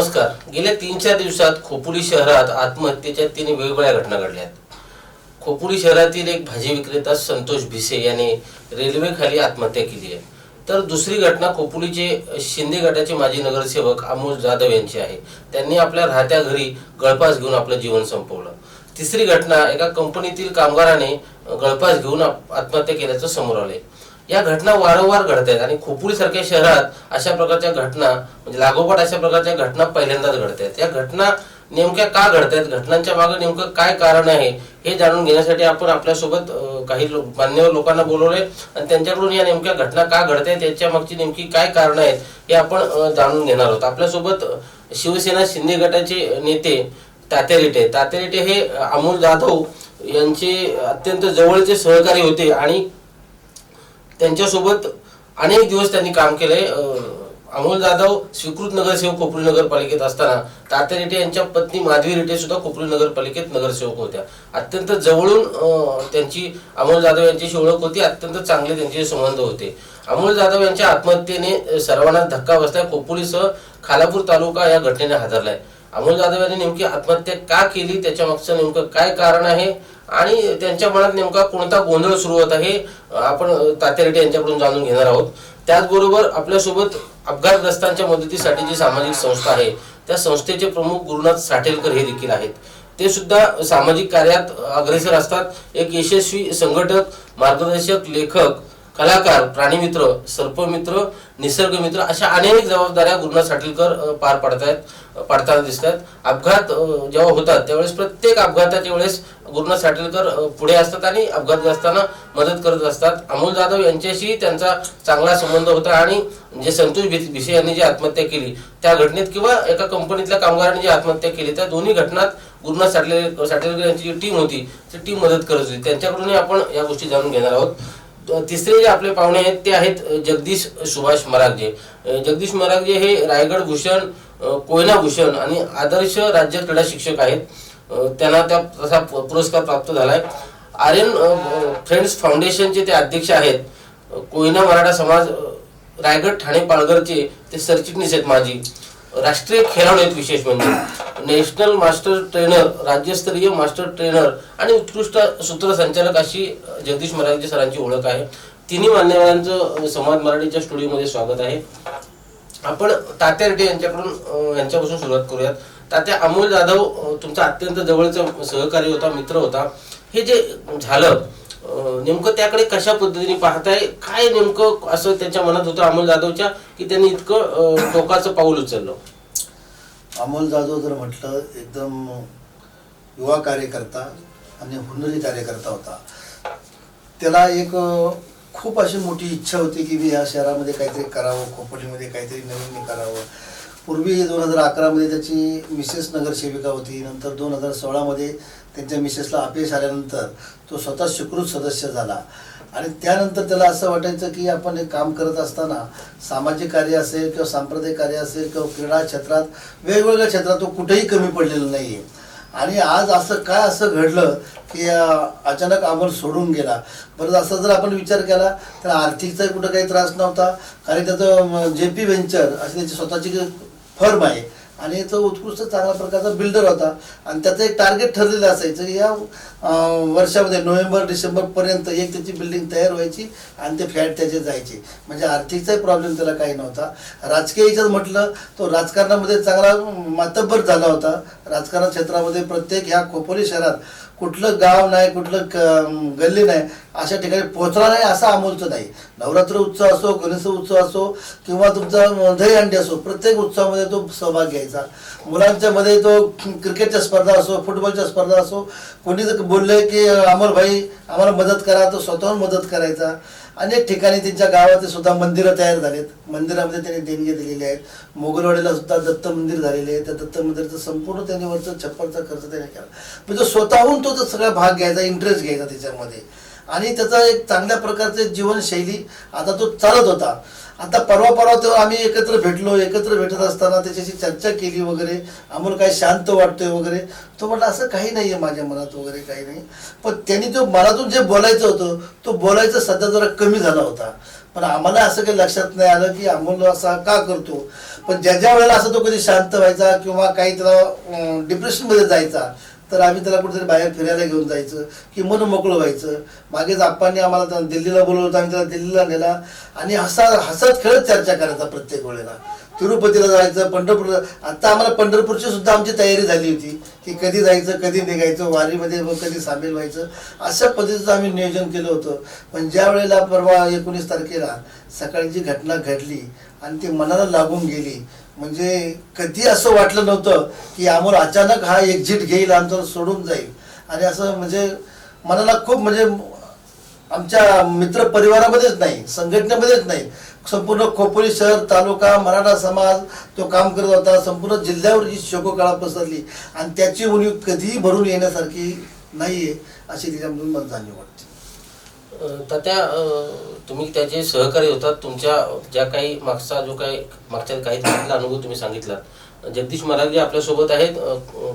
नमस्कार. गेल्या 3-4 दिवसात खोपोली शहरात आत्महत्येच्या 3 वेगवेगळ्या घटना घडल्या आहेत. खोपोली शहरातील एक भाजी विक्रेता संतोष भिसे याने रेल्वे खाली आत्महत्या केली आहे. तर दुसरी घटना खोपोलीचे शिंदे गटाचे माजी नगरसेवक अमोल जाधव यांची आहे. त्यांनी आपल्या राहत्या घरी गळफास घेऊन आपलं जीवन संपवलं. तिसरी घटना एका कंपनीतील कामगाराने गळफास घेऊन आत्महत्या केल्याचं समोर आले. या घटना वारंवार घडत आहेत आणि खोपोली सारख्या शहरात अशा प्रकारच्या घटना म्हणजे लागोपाठ अशा प्रकारच्या घटना पहिल्यांदाच घडत आहेत. या घटना नेमक्या का घडत आहेत, घटनांच्या मागे नेमकं काय कारण आहे हे जाणून घेण्यासाठी आपण आपल्यासोबत काही मान्यवर लोकांना बोलवले आणि त्यांच्याकडून या नेमक्या घटना का घडत आहेत याच्या मागची नेमकी काय कारण आहेत हे आपण जाणून घेणार आहोत. आपल्यासोबत शिवसेना शिंदे गटाचे नेते तात्या रेटे हे अमोल जाधव यांचे अत्यंत जवळचे सहकारी होते आणि त्यांच्यासोबत अनेक दिवस त्यांनी काम केले. अमोल जाधव स्वीकृत नगरसेवक खोपोली नगरपालिकेत असताना तात्या रेटे यांच्या पत्नी माधवी रेटे सुद्धा खोपोली नगरपालिकेत नगरसेवक होत्या. अत्यंत जवळून त्यांची अमोल जाधव यांच्याशी ओळख होती. अत्यंत चांगले त्यांचे संबंध होते. अमोल जाधव यांच्या आत्महत्येने सर्वांना धक्का बसलाय. खोपोलीसह खालापूर तालुका या घटनेने हादरलाय. अमोल जाधव यांनी नेमकी आत्महत्या का केली, त्याच्या मागचं नेमकं काय कारण आहे आणि त्यांच्या मनात नेमका कोणता गोंधळ सुरू होता हे आपण तात्या रेटे यांच्याकडून जाणून घेणार आहोत. त्याचबरोबर आपल्यासोबत अपघातग्रस्तांच्या मदतीसाठी जी सामाजिक संस्था आहे त्या संस्थेचे प्रमुख गुरुनाथ साठेलकर हे देखील आहेत. ते सुद्धा सामाजिक कार्यात अग्रेसर असतात. एक यशस्वी संघटक, मार्गदर्शक, लेखक, कलाकार, प्राणीमित्र, सर्पमित्र, निसर्गमित्र अशा अनेक जबाबदाऱ्या गुरुनाथ साठेलकर पार पाडताना दिसतात. अपघात जेव्हा होतात त्यावेळेस प्रत्येक अपघाताच्या वेळेस गुरुनाथ साठेलकर पुढे असतात आणि अपघातग्रस्तांना मदत करत असतात. अमोल जाधव यांच्याशी त्यांचा चांगला संबंध होता आणि जे संतोष भिसे यांनी जी आत्महत्या केली त्या घटनेत किंवा एका कंपनीतल्या कामगारांनी जी आत्महत्या केली त्या दोन्ही घटनात गुरुनाथ साठेलकर यांची जी टीम होती ती टीम मदत करत होती. त्यांच्याकडूनही आपण या गोष्टी जाणून घेणार आहोत. तिसरे जे आपले पाहुणे आहेत ते आहेत जगदीश सुभाष मरागजे. जगदीश मरागजे हे रायगड भूषण, कोयना भूषण आणि आदर्श राज्य क्रीडा शिक्षक आहेत. त्यांना तसा पुरस्कार प्राप्त झालाय. आर्यन फ्रेंड्स फाउंडेशनचे ते अध्यक्ष आहेत. कोयना मराठा समाज रायगड ठाणे पालघरचे ते सरचिटणीस आहेत. माजी राष्ट्रीय खेळाडू आहेत. विशेष म्हणजे नॅशनल मास्टर ट्रेनर, राज्यस्तरीय मास्टर ट्रेनर आणि उत्कृष्ट सूत्रसंचालक अशी जगदीश मराठे सरांची ओळख आहे. तिन्ही मान्यवरांचं समाज मराठीच्या स्टुडिओमध्ये स्वागत आहे. आपण तात्या रेटे यांच्यापासून सुरुवात करूयात. तात्या, अमोल जाधव तुमचा अत्यंत जवळचा सहकारी होता, मित्र होता. हे जे झालं नेमकं त्याकडे कशा पद्धतीने पाहताय, काय नेमकं असं त्याच्या मनात होतं अमोल जाधवच्या की त्यांनी इतकं टोकाचं पाऊल उचललं? अमोल जाधव जर म्हटलं एकदम युवा कार्यकर्ता आणि हुन्नरी कार्यकर्ता होता. त्याला एक खूप अशी मोठी इच्छा होती की मी या शहरामध्ये काहीतरी करावं, खोपोलीमध्ये काहीतरी नवीन करावं. पूर्वी 2011 मध्ये त्याची मिसेस नगरसेविका होती. नंतर 2016 मध्ये त्यांच्या मिसेसला अपयश आल्यानंतर तो स्वतः स्वीकृत सदस्य झाला आणि त्यानंतर त्याला असं वाटायचं की आपण हे काम करत असताना सामाजिक कार्य असेल किंवा सांप्रदायिक कार्य असेल किंवा क्रीडा क्षेत्रात वेगवेगळ्या क्षेत्रात तो कुठेही कमी पडलेला नाही आहे. आणि आज असं घडलं की अचानक अमोल सोडून गेला. बरं, असा जर आपण विचार केला तर आर्थिकचा कुठं काही त्रास नव्हता, कारण त्याचं JP व्हेंचर अशी त्याची स्वतःची फर्म आहे आणि तो उत्कृष्ट चांगल्या प्रकारचा बिल्डर होता आणि त्याचं एक टार्गेट ठरलेलं असायचं की या वर्षामध्ये नोव्हेंबर-डिसेंबर पर्यंत एक त्याची बिल्डिंग तयार व्हायची आणि ते फ्लॅट त्याचे जायचे. म्हणजे आर्थिकचाही प्रॉब्लेम त्याला काही नव्हता. राजकीय याच्यात म्हटलं तो राजकारणामध्ये चांगला मातब्बर झाला होता. राजकारण क्षेत्रामध्ये प्रत्येक ह्या खोपोली शहरात कुठलं गाव नाही, कुठलं गल्ली नाही अशा ठिकाणी पोहोचला नाही असं अमोलचं नाही. नवरात्र उत्सव असो, गणेश उत्सव असो किंवा तुमचा दहीहंडी असो, प्रत्येक उत्सवामध्ये तो सहभाग घ्यायचा. मुलांच्या मध्ये तो क्रिकेटच्या स्पर्धा असो, फुटबॉलच्या स्पर्धा असो, कोणी जर बोलले की अमोल भाई आम्हाला मदत करा तो स्वतःहून मदत करायचा. अनेक ठिकाणी त्यांच्या गावात सुद्धा मंदिरं तयार झालेत. मंदिरामध्ये त्यांनी देणगी दिलेली आहेत. मोगलवाडीला सुद्धा दत्त मंदिर झालेले आहे. त्या दत्त मंदिराचं संपूर्ण त्यांनी वरचं छप्परचा खर्च त्याने केला. म्हणजे स्वतःहून तो सगळा भाग घ्यायचा, इंटरेस्ट घ्यायचा त्याच्यामध्ये आणि त्याचा एक चांगल्या प्रकारची जीवनशैली आता तो चालत होता. आता परवा तेव्हा आम्ही एकत्र भेटत असताना त्याच्याशी चर्चा केली वगैरे. अमोल काय शांत वाटतोय वगैरे. तो म्हटलं असं काही नाही आहे माझ्या मनात वगैरे काही नाही. पण त्यांनी जो मनातून जे बोलायचं होतं तो बोलायचं सध्या जरा कमी झाला होता. पण आम्हाला असं काही लक्षात नाही आलं की अमोल असा का करतो. पण पण ज्या वेळेला असं तो कधी शांत व्हायचा किंवा काही त्याला डिप्रेशनमध्ये जायचा, तर आम्ही त्याला कुठेतरी बाहेर फिरायला घेऊन जायचं की मन मोकळं व्हायचं. मागेच आप्पांनी आम्हाला दिल्लीला बोलवलं होतं, आम्ही त्याला दिल्लीला नेला आणि हसत खेळत चर्चा करायचा प्रत्येक वेळेला. तिरुपतीला जायचं, पंढरपूरला. आता आम्हाला पंढरपूरची सुद्धा आमची तयारी झाली होती की कधी जायचं, कधी निघायचं, वारीमध्ये कधी सामील व्हायचं, अशा पद्धतीचं आम्ही नियोजन केलं होतं. पण ज्या वेळेला परवा 19 तारखेला सकाळी जी घटना घडली आणि ती मनाला लागून गेली, म्हणजे कधी असं वाटलं नव्हतं की अमोल अचानक हा एक्झिट घेईल, आमचं सोडून जाईल. आणि असं म्हणजे मनाला खूप, म्हणजे आमच्या मित्र परिवारामध्येच नाही, संघटनेमध्येच नाही, संपूर्ण खोपोली शहर, तालुका, मराठा समाज तो काम करत होता. संपूर्ण जिल्ह्यावर जी शोककळा पसरली आणि त्याची उणीव कधीही भरून येण्यासारखी नाहीये अशी तिच्यामधून मला जाणीव वाटते. तात्या, तुम्ही त्याचे सहकारी होतात. तुमच्या ज्या काही मागच्या काही दिवसातला अनुभव तुम्ही सांगितला. जगदीश महाराज जे आपल्यासोबत आहेत,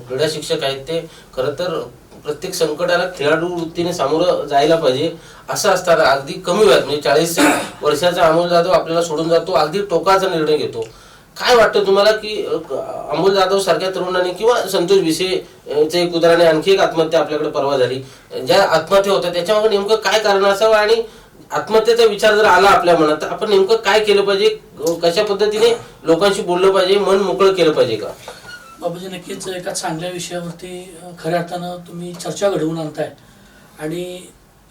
क्रीडा शिक्षक आहेत, ते खरं तर प्रत्येक संकटाला खेळाडू वृत्तीने सामोरं जायला पाहिजे असं असताना अगदी कमी वयात, म्हणजे 40 वर्षाचा अमोल जाधव आपल्याला सोडून जातो, अगदी टोकाचा निर्णय घेतो. काय वाटतं तुम्हाला की अमोल जाधव सारख्या तरुणांनी किंवा संतोष भिसेचे एक उदाहरण आहे, आणखी एक आत्महत्या आपल्याकडे परवा झाली, ज्या आत्महत्या होत्या त्याच्यामागे नेमकं काय कारण असावं आणि आत्महत्येचा विचार जर आला आपल्या मनात तर आपण नेमकं काय केलं पाहिजे, कशा पद्धतीने लोकांशी बोललं पाहिजे, मन मोकळं केलं पाहिजे का? बाबूजी, नक्कीच एका चांगल्या विषयावरती खऱ्या अर्थानं तुम्ही चर्चा घडवून आणताय. आणि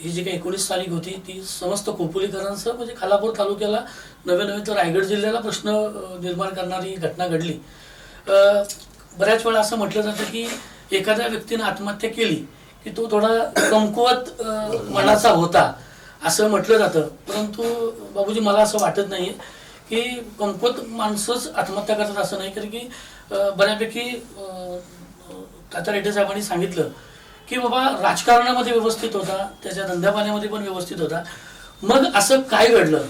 ही जी काही 19 तारीख होती ती समस्त खोपोलीकरांसह म्हणजे खालापूर तालुक्याला नव्हे तर रायगड जिल्ह्याला प्रश्न निर्माण करणारी घटना घडली. बऱ्याच वेळा असं म्हटलं जातं की एखाद्या व्यक्तीनं आत्महत्या केली की तो थोडा कमकुवत मनाचा होता असं म्हटलं जातं. परंतु बाबूजी, मला असं वाटत नाही की कमकुवत माणसंच आत्महत्या करतात असं नाही. कारण की बऱ्यापैकी तात्या रेड्डी साहेबांनी सांगितलं की बाबा राजकारणामध्ये व्यवस्थित होता, त्याच्या धंद्यापाण्यामध्ये पण व्यवस्थित होता, मग असं काय घडलं.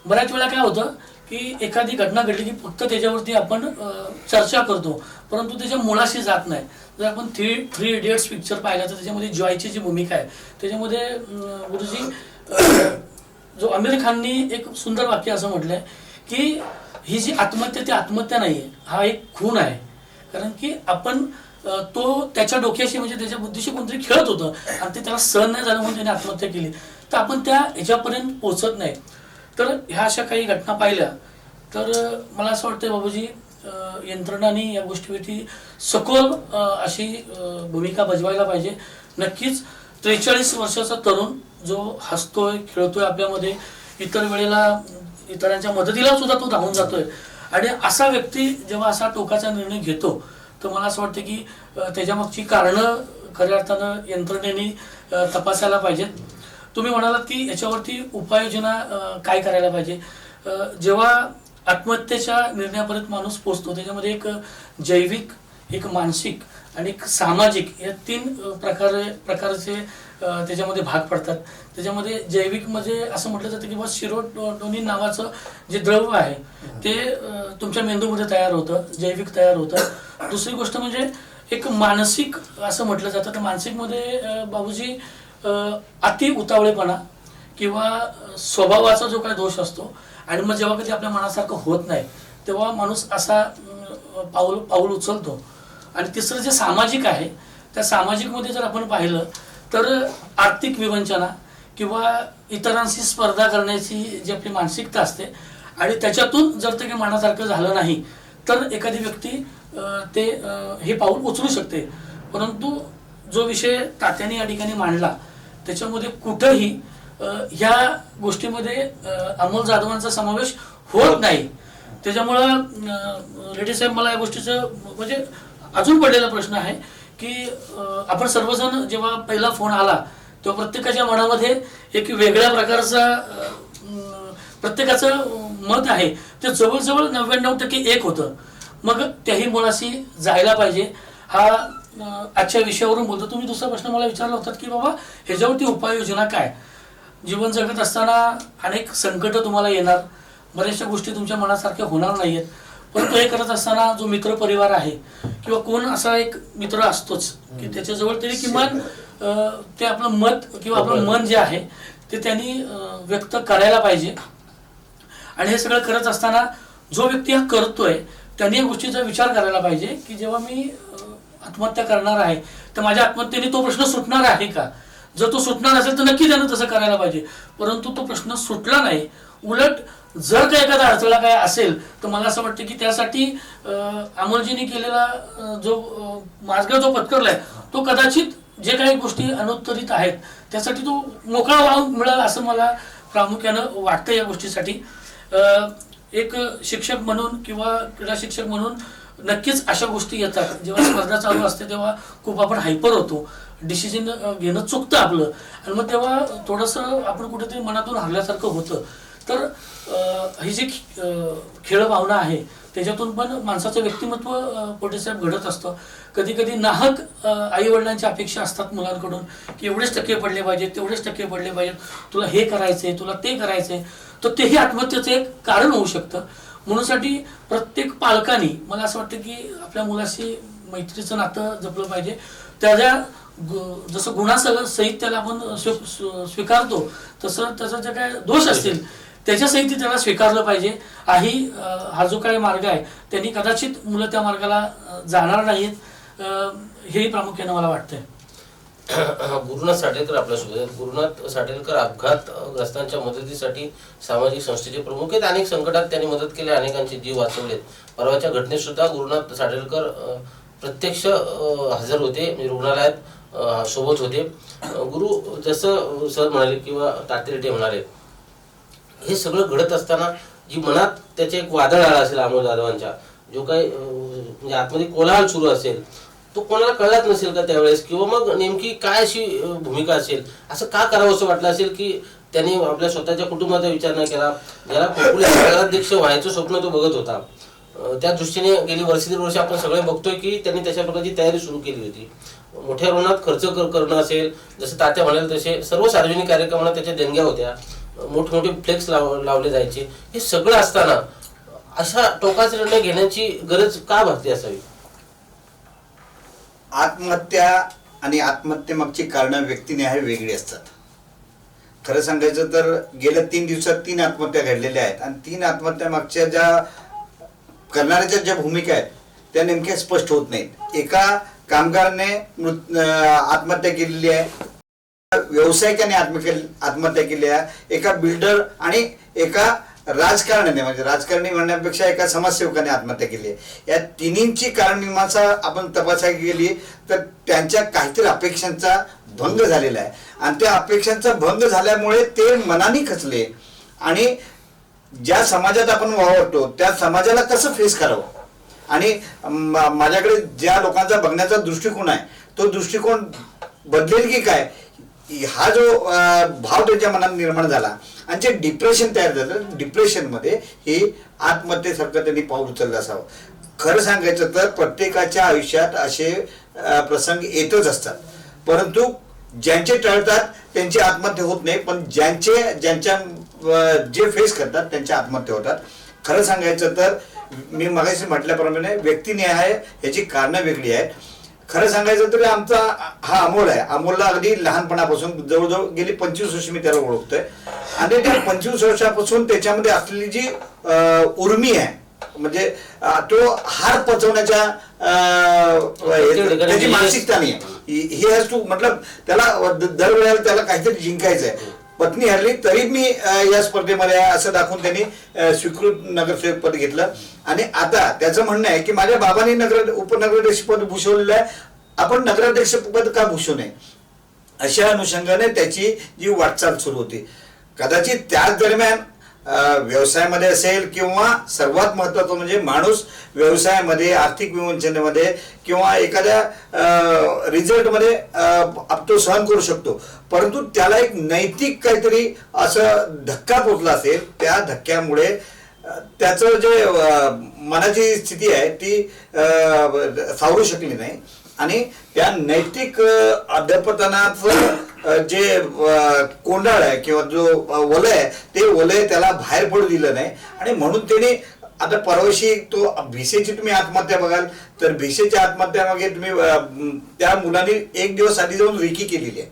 बऱ्याच वेळा काय होतं की एखादी घटना घडली की फक्त त्याच्यावरती आपण चर्चा करतो, परंतु त्याच्या मुळाशी जात नाही. जर आपण थ्री इडियट्स पिक्चर पाहिला तर त्याच्यामध्ये जॉयची जी भूमिका आहे त्याच्यामध्ये गुरुजी जो आमिर खाननी एक सुंदर वाक्य असं म्हटलंय की ही जी आत्महत्या ती आत्महत्या नाहीये, हा एक खून आहे. कारण की आपण तो त्याच्या डोक्याशी म्हणजे त्याच्या बुद्धीशी कोणतरी खेळत होतं आणि ते त्याला सहन नाही झालं म्हणून त्याने आत्महत्या केली. तर आपण त्या ह्याच्यापर्यंत पोहोचत नाही. तर ह्या अशा काही घटना पाहिल्या तर मला असं वाटतं बाबूजी, यंत्रणांनी या गोष्टीवरती सखोल अशी भूमिका बजवायला पाहिजे. नक्कीच 43 वर्षाचा तरुण जो हसतोय खेळतोय आपल्यामध्ये, इतर वेळेला इतरांच्या मदतीला सुद्धा तो धावून जातोय, आणि असा व्यक्ती जेव्हा असा टोकाचा निर्णय घेतो तर मला असं वाटतं की त्याच्यामागची कारणं खऱ्या अर्थानं यंत्रणेने तपासायला पाहिजेत. तुम्ही म्हणालात की याच्यावरती उपाययोजना काय करायला पाहिजे. जेव्हा आत्महत्येच्या निर्णयापर्यंत माणूस पोचतो त्याच्यामध्ये एक जैविक, एक मानसिक आणि एक सामाजिक या 3 प्रकारचे त्याच्यामध्ये भाग पडतात. त्याच्यामध्ये जैविक म्हणजे असं म्हटलं जातं की बस सिरोटोनिन नावाचं जे द्रव्य आहे ते तुमच्या मेंदूमध्ये तयार होतं, जैविक तयार होतं. दुसरी गोष्ट म्हणजे एक मानसिक असं म्हटलं जातं. तर मानसिकमध्ये बाबूजी अति उतावळेपणा किंवा स्वभावाचा जो काही दोष असतो, आणि मग जेव्हा कधी आपल्या मनासारखं होत नाही तेव्हा माणूस असा पाऊल उचलतो. आणि तिसरं जे सामाजिक आहे त्या सामाजिकमध्ये जर आपण पाहिलं तर आर्थिक विवंचना किंवा इतरांशी स्पर्धा करण्याची जी आपली मानसिकता असते, आणि त्याच्यातून जर ते काही मनासारखं झालं नाही तर एखादी व्यक्ती ते हे पाऊल उचलू शकते. परंतु जो विषय तात्याने या ठिकाणी मांडला त्याच्यामध्ये कुठंही ह्या गोष्टीमध्ये अमोल जाधवांचा समावेश होत नाही. त्याच्यामुळं रेड्डी साहेब, मला या गोष्टीचं म्हणजे अजून पडलेला प्रश्न आहे की आपण सर्वजण जेव्हा पहिला फोन आला तेव्हा प्रत्येकाच्या मनामध्ये एक वेगळ्या प्रकारचा प्रत्येकाचं मत आहे ते जवळजवळ 99% एक होतं. मग त्याही मुळाशी जायला पाहिजे. हा आजच्या विषयावरून बोलतो. तुम्ही दुसरा प्रश्न मला विचारला होता की बाबा ह्याच्यावरती उपाययोजना काय. जीवन जगत असताना अनेक संकट तुम्हाला येणार, बऱ्याचशा गोष्टी तुमच्या मनासारख्या होणार नाहीयेत, परंतु हे करत असताना जो मित्र परिवार आहे किंवा कोण असा एक मित्र असतोच की त्याच्याजवळ तरी किमान ते आपलं मत किंवा आपलं मन जे आहे ते त्यांनी व्यक्त करायला पाहिजे. आणि हे सगळं करत असताना जो व्यक्ती हा करतोय त्यांनी या गोष्टीचा विचार करायला पाहिजे की जेव्हा मी आत्महत्या करणार आहे तर माझ्या आत्महत्येने तो प्रश्न सुटणार आहे का. जर तो सुटणार असेल तर नक्की त्यानं तसं करायला पाहिजे. परंतु तो प्रश्न सुटला नाही, उलट जर का एखादा अडथळा काय असेल तर मला असं वाटतं की त्यासाठी अमोलजींनी केलेला जो मार्ग जो पत्करलाय तो कदाचित जे काही गोष्टी अनुत्तरित आहेत त्यासाठी तो मोकळा वाव मिळाला असं मला प्रामुख्यानं वाटतं. या गोष्टीसाठी एक शिक्षक म्हणून किंवा क्रीडा शिक्षक म्हणून नक्कीच अशा गोष्टी येतात. जेव्हा स्पर्धा चालू असते तेव्हा खूप आपण हायपर होतो, डिसिजन घेणं चुकतं आपलं, आणि मग तेव्हा थोडंसं आपण कुठेतरी मनातून हरल्यासारखं होतं. तर ही जी खेळ भावना आहे त्याच्यातून पण माणसाचं व्यक्तिमत्व पोटेसाहेब घडत असतं. कधी कधी नाहक आईवडिलांच्या अपेक्षा असतात मुलांकडून की एवढेच टक्के पडले पाहिजेत, तेवढेच टक्के पडले पाहिजेत, तुला हे करायचंय, तुला ते करायचंय, तर तेही आत्महत्येचं एक कारण होऊ शकतं. म्हणूनसाठी प्रत्येक पालकांनी मला असं वाटतं की आपल्या मुलाशी मैत्रीचं नातं जपलं पाहिजे. त्याच्या जसं गुणासह सहित त्याला आपण स्वीकारतो तसं त्याचा जे काय दोष असतील त्याच्या सहित त्याला स्वीकारलं पाहिजे. हा जो काही मार्ग आहे त्यांनी कदाचित मुलं त्या मार्गाला जाणार नाहीत, हेही प्रामुख्याने मला वाटतंय. गुरुनाथ साटेलकर आपल्यासोबत आहेत. गुरुनाथ साटेलकर अपघातग्रस्तांच्या मदतीसाठी सामाजिक संस्थेचे प्रमुख आहेत. अनेक संकटात त्यांनी मदत केली, अनेकांचे जीव वाचवलेत. परवाच्या घटनेत सुद्धा गुरुनाथ साटेलकर प्रत्यक्ष हजर होते, रुग्णालयात सोबत होते. गुरु जसं सर म्हणाले किंवा तात्या रेड्डी म्हणाले, हे सगळं घडत असताना जी मनात त्याचे एक वादळ आला असेल अमोल जाधवांच्या, जो काही म्हणजे आतमध्ये कोलाहल सुरू असेल, तो कोणाला कळत नसेल का त्यावेळेस, किंवा मग नेमकी काय अशी भूमिका असेल, असं का करावं असं वाटलं असेल की त्यांनी आपल्या स्वतःच्या कुटुंबाचा विचार न केला. ज्याला खोपोली नगराध्यक्ष व्हायचं स्वप्न तो बघत होता, त्या दृष्टीने गेली वर्ष दीड वर्ष आपण सगळे बघतोय की त्यांनी त्याच्या प्रकारची तयारी सुरू केली होती. मोठ्या प्रमाणात खर्च करणं असेल, जसं तात्या म्हणाल तसे सर्व सार्वजनिक कार्यक्रमांना त्याच्या देणग्या होत्या, मोठमोठे फ्लेक्स लावले जायचे. हे सगळं असताना अशा टोकाचा निर्णय घेण्याची गरज का भासली असावी? आत्महत्या आणि आत्महत्येमागची कारणं व्यक्तिनिहाय वेगळी असतात. खरं सांगायचं तर गेल्या 3 दिवसात 3 आत्महत्या घडलेल्या आहेत, आणि 3 आत्महत्या मागच्या ज्या करणाऱ्याच्या ज्या भूमिका आहेत त्या नेमक्या स्पष्ट होत नाहीत. एका कामगाराने आत्महत्या केलेली आहे, व्यावसायिकाने आत्महत्या केली आहे, एका बिल्डर आणि एका राजकारण्याने, म्हणजे राजकारणी म्हणण्यापेक्षा एका समाजसेवकाने आत्महत्या केली आहे. या तिन्हींची कारणमीमांसा आपण तपासायला गेली तर त्यांच्या काहीतरी अपेक्षांचा भंग झालेला आहे, आणि त्या अपेक्षांचा भंग झाल्यामुळे ते मनाने खचले, आणि ज्या समाजात आपण वावरतो त्या समाजाला कसं फेस करावं, आणि माझ्याकडे ज्या लोकांचा बघण्याचा दृष्टिकोन आहे तो दृष्टिकोन बदलेल की काय, हा जो भाव त्यांच्या मनात निर्माण झाला, आणि जे डिप्रेशन तयार झालं, डिप्रेशनमध्ये ही आत्महत्येसारखं त्यांनी पाऊल उचललं असावं. खरं सांगायचं तर प्रत्येकाच्या आयुष्यात असे प्रसंग येतच असतात, परंतु ज्यांचे टळतात त्यांची आत्महत्या होत नाही, पण ज्यांच्या जे फेस करतात त्यांच्या आत्महत्या होतात. खरं सांगायचं तर मी मगाशी म्हटल्याप्रमाणे व्यक्तिनिहाय याची कारणं वेगळी आहेत. खरं सांगायचं तरी आमचा हा अमोल आहे, अमोलला अगदी लहानपणापासून जवळजवळ गेली 25 वर्ष मी त्याला ओळखतोय, आणि त्या 25 वर्षापासून त्याच्यामध्ये असलेली जी उर्मी आहे, म्हणजे तो हार पचवण्याच्या त्याची मानसिकता नाही आहे. ही हॅज टू मतलब त्याला दरवेळेला त्याला काहीतरी जिंकायचं आहे. पत्नी हरली तरी मी या स्पर्धेमध्ये आहे असं दाखवून त्यांनी स्वीकृत नगरसेवक पद घेतलं, आणि आता त्याचं म्हणणं आहे की माझ्या बाबांनी उपनगराध्यक्ष पद भूषवलेलं आहे, आपण नगराध्यक्ष पद का भूषवू नये, अशा अनुषंगाने त्याची जी वाटचाल सुरू होती. कदाचित त्याच दरम्यान व्यवसायामध्ये असेल, किंवा सर्वात महत्वाचं म्हणजे माणूस व्यवसायामध्ये, आर्थिक विवंचनेमध्ये किंवा एखाद्या रिझल्टमध्ये तो सहन करू शकतो, परंतु त्याला एक नैतिक काहीतरी असं धक्का पोचला असेल, त्या धक्क्यामुळे त्याचं जे मनाची स्थिती आहे ती सावरू शकली नाही, आणि त्या नैतिक अध्यापनाचं जे कोंडाळ आहे किंवा जो वलय आहे ते वलय त्याला बाहेर पडू दिलं नाही, आणि म्हणून त्याने आता परवाशी तो भिसेची तुम्ही आत्महत्या बघाल तर भिसेच्या आत्महत्यामागे तुम्ही त्या मुलांनी 1 दिवस आधी जाऊन रेकी केलेली आहे.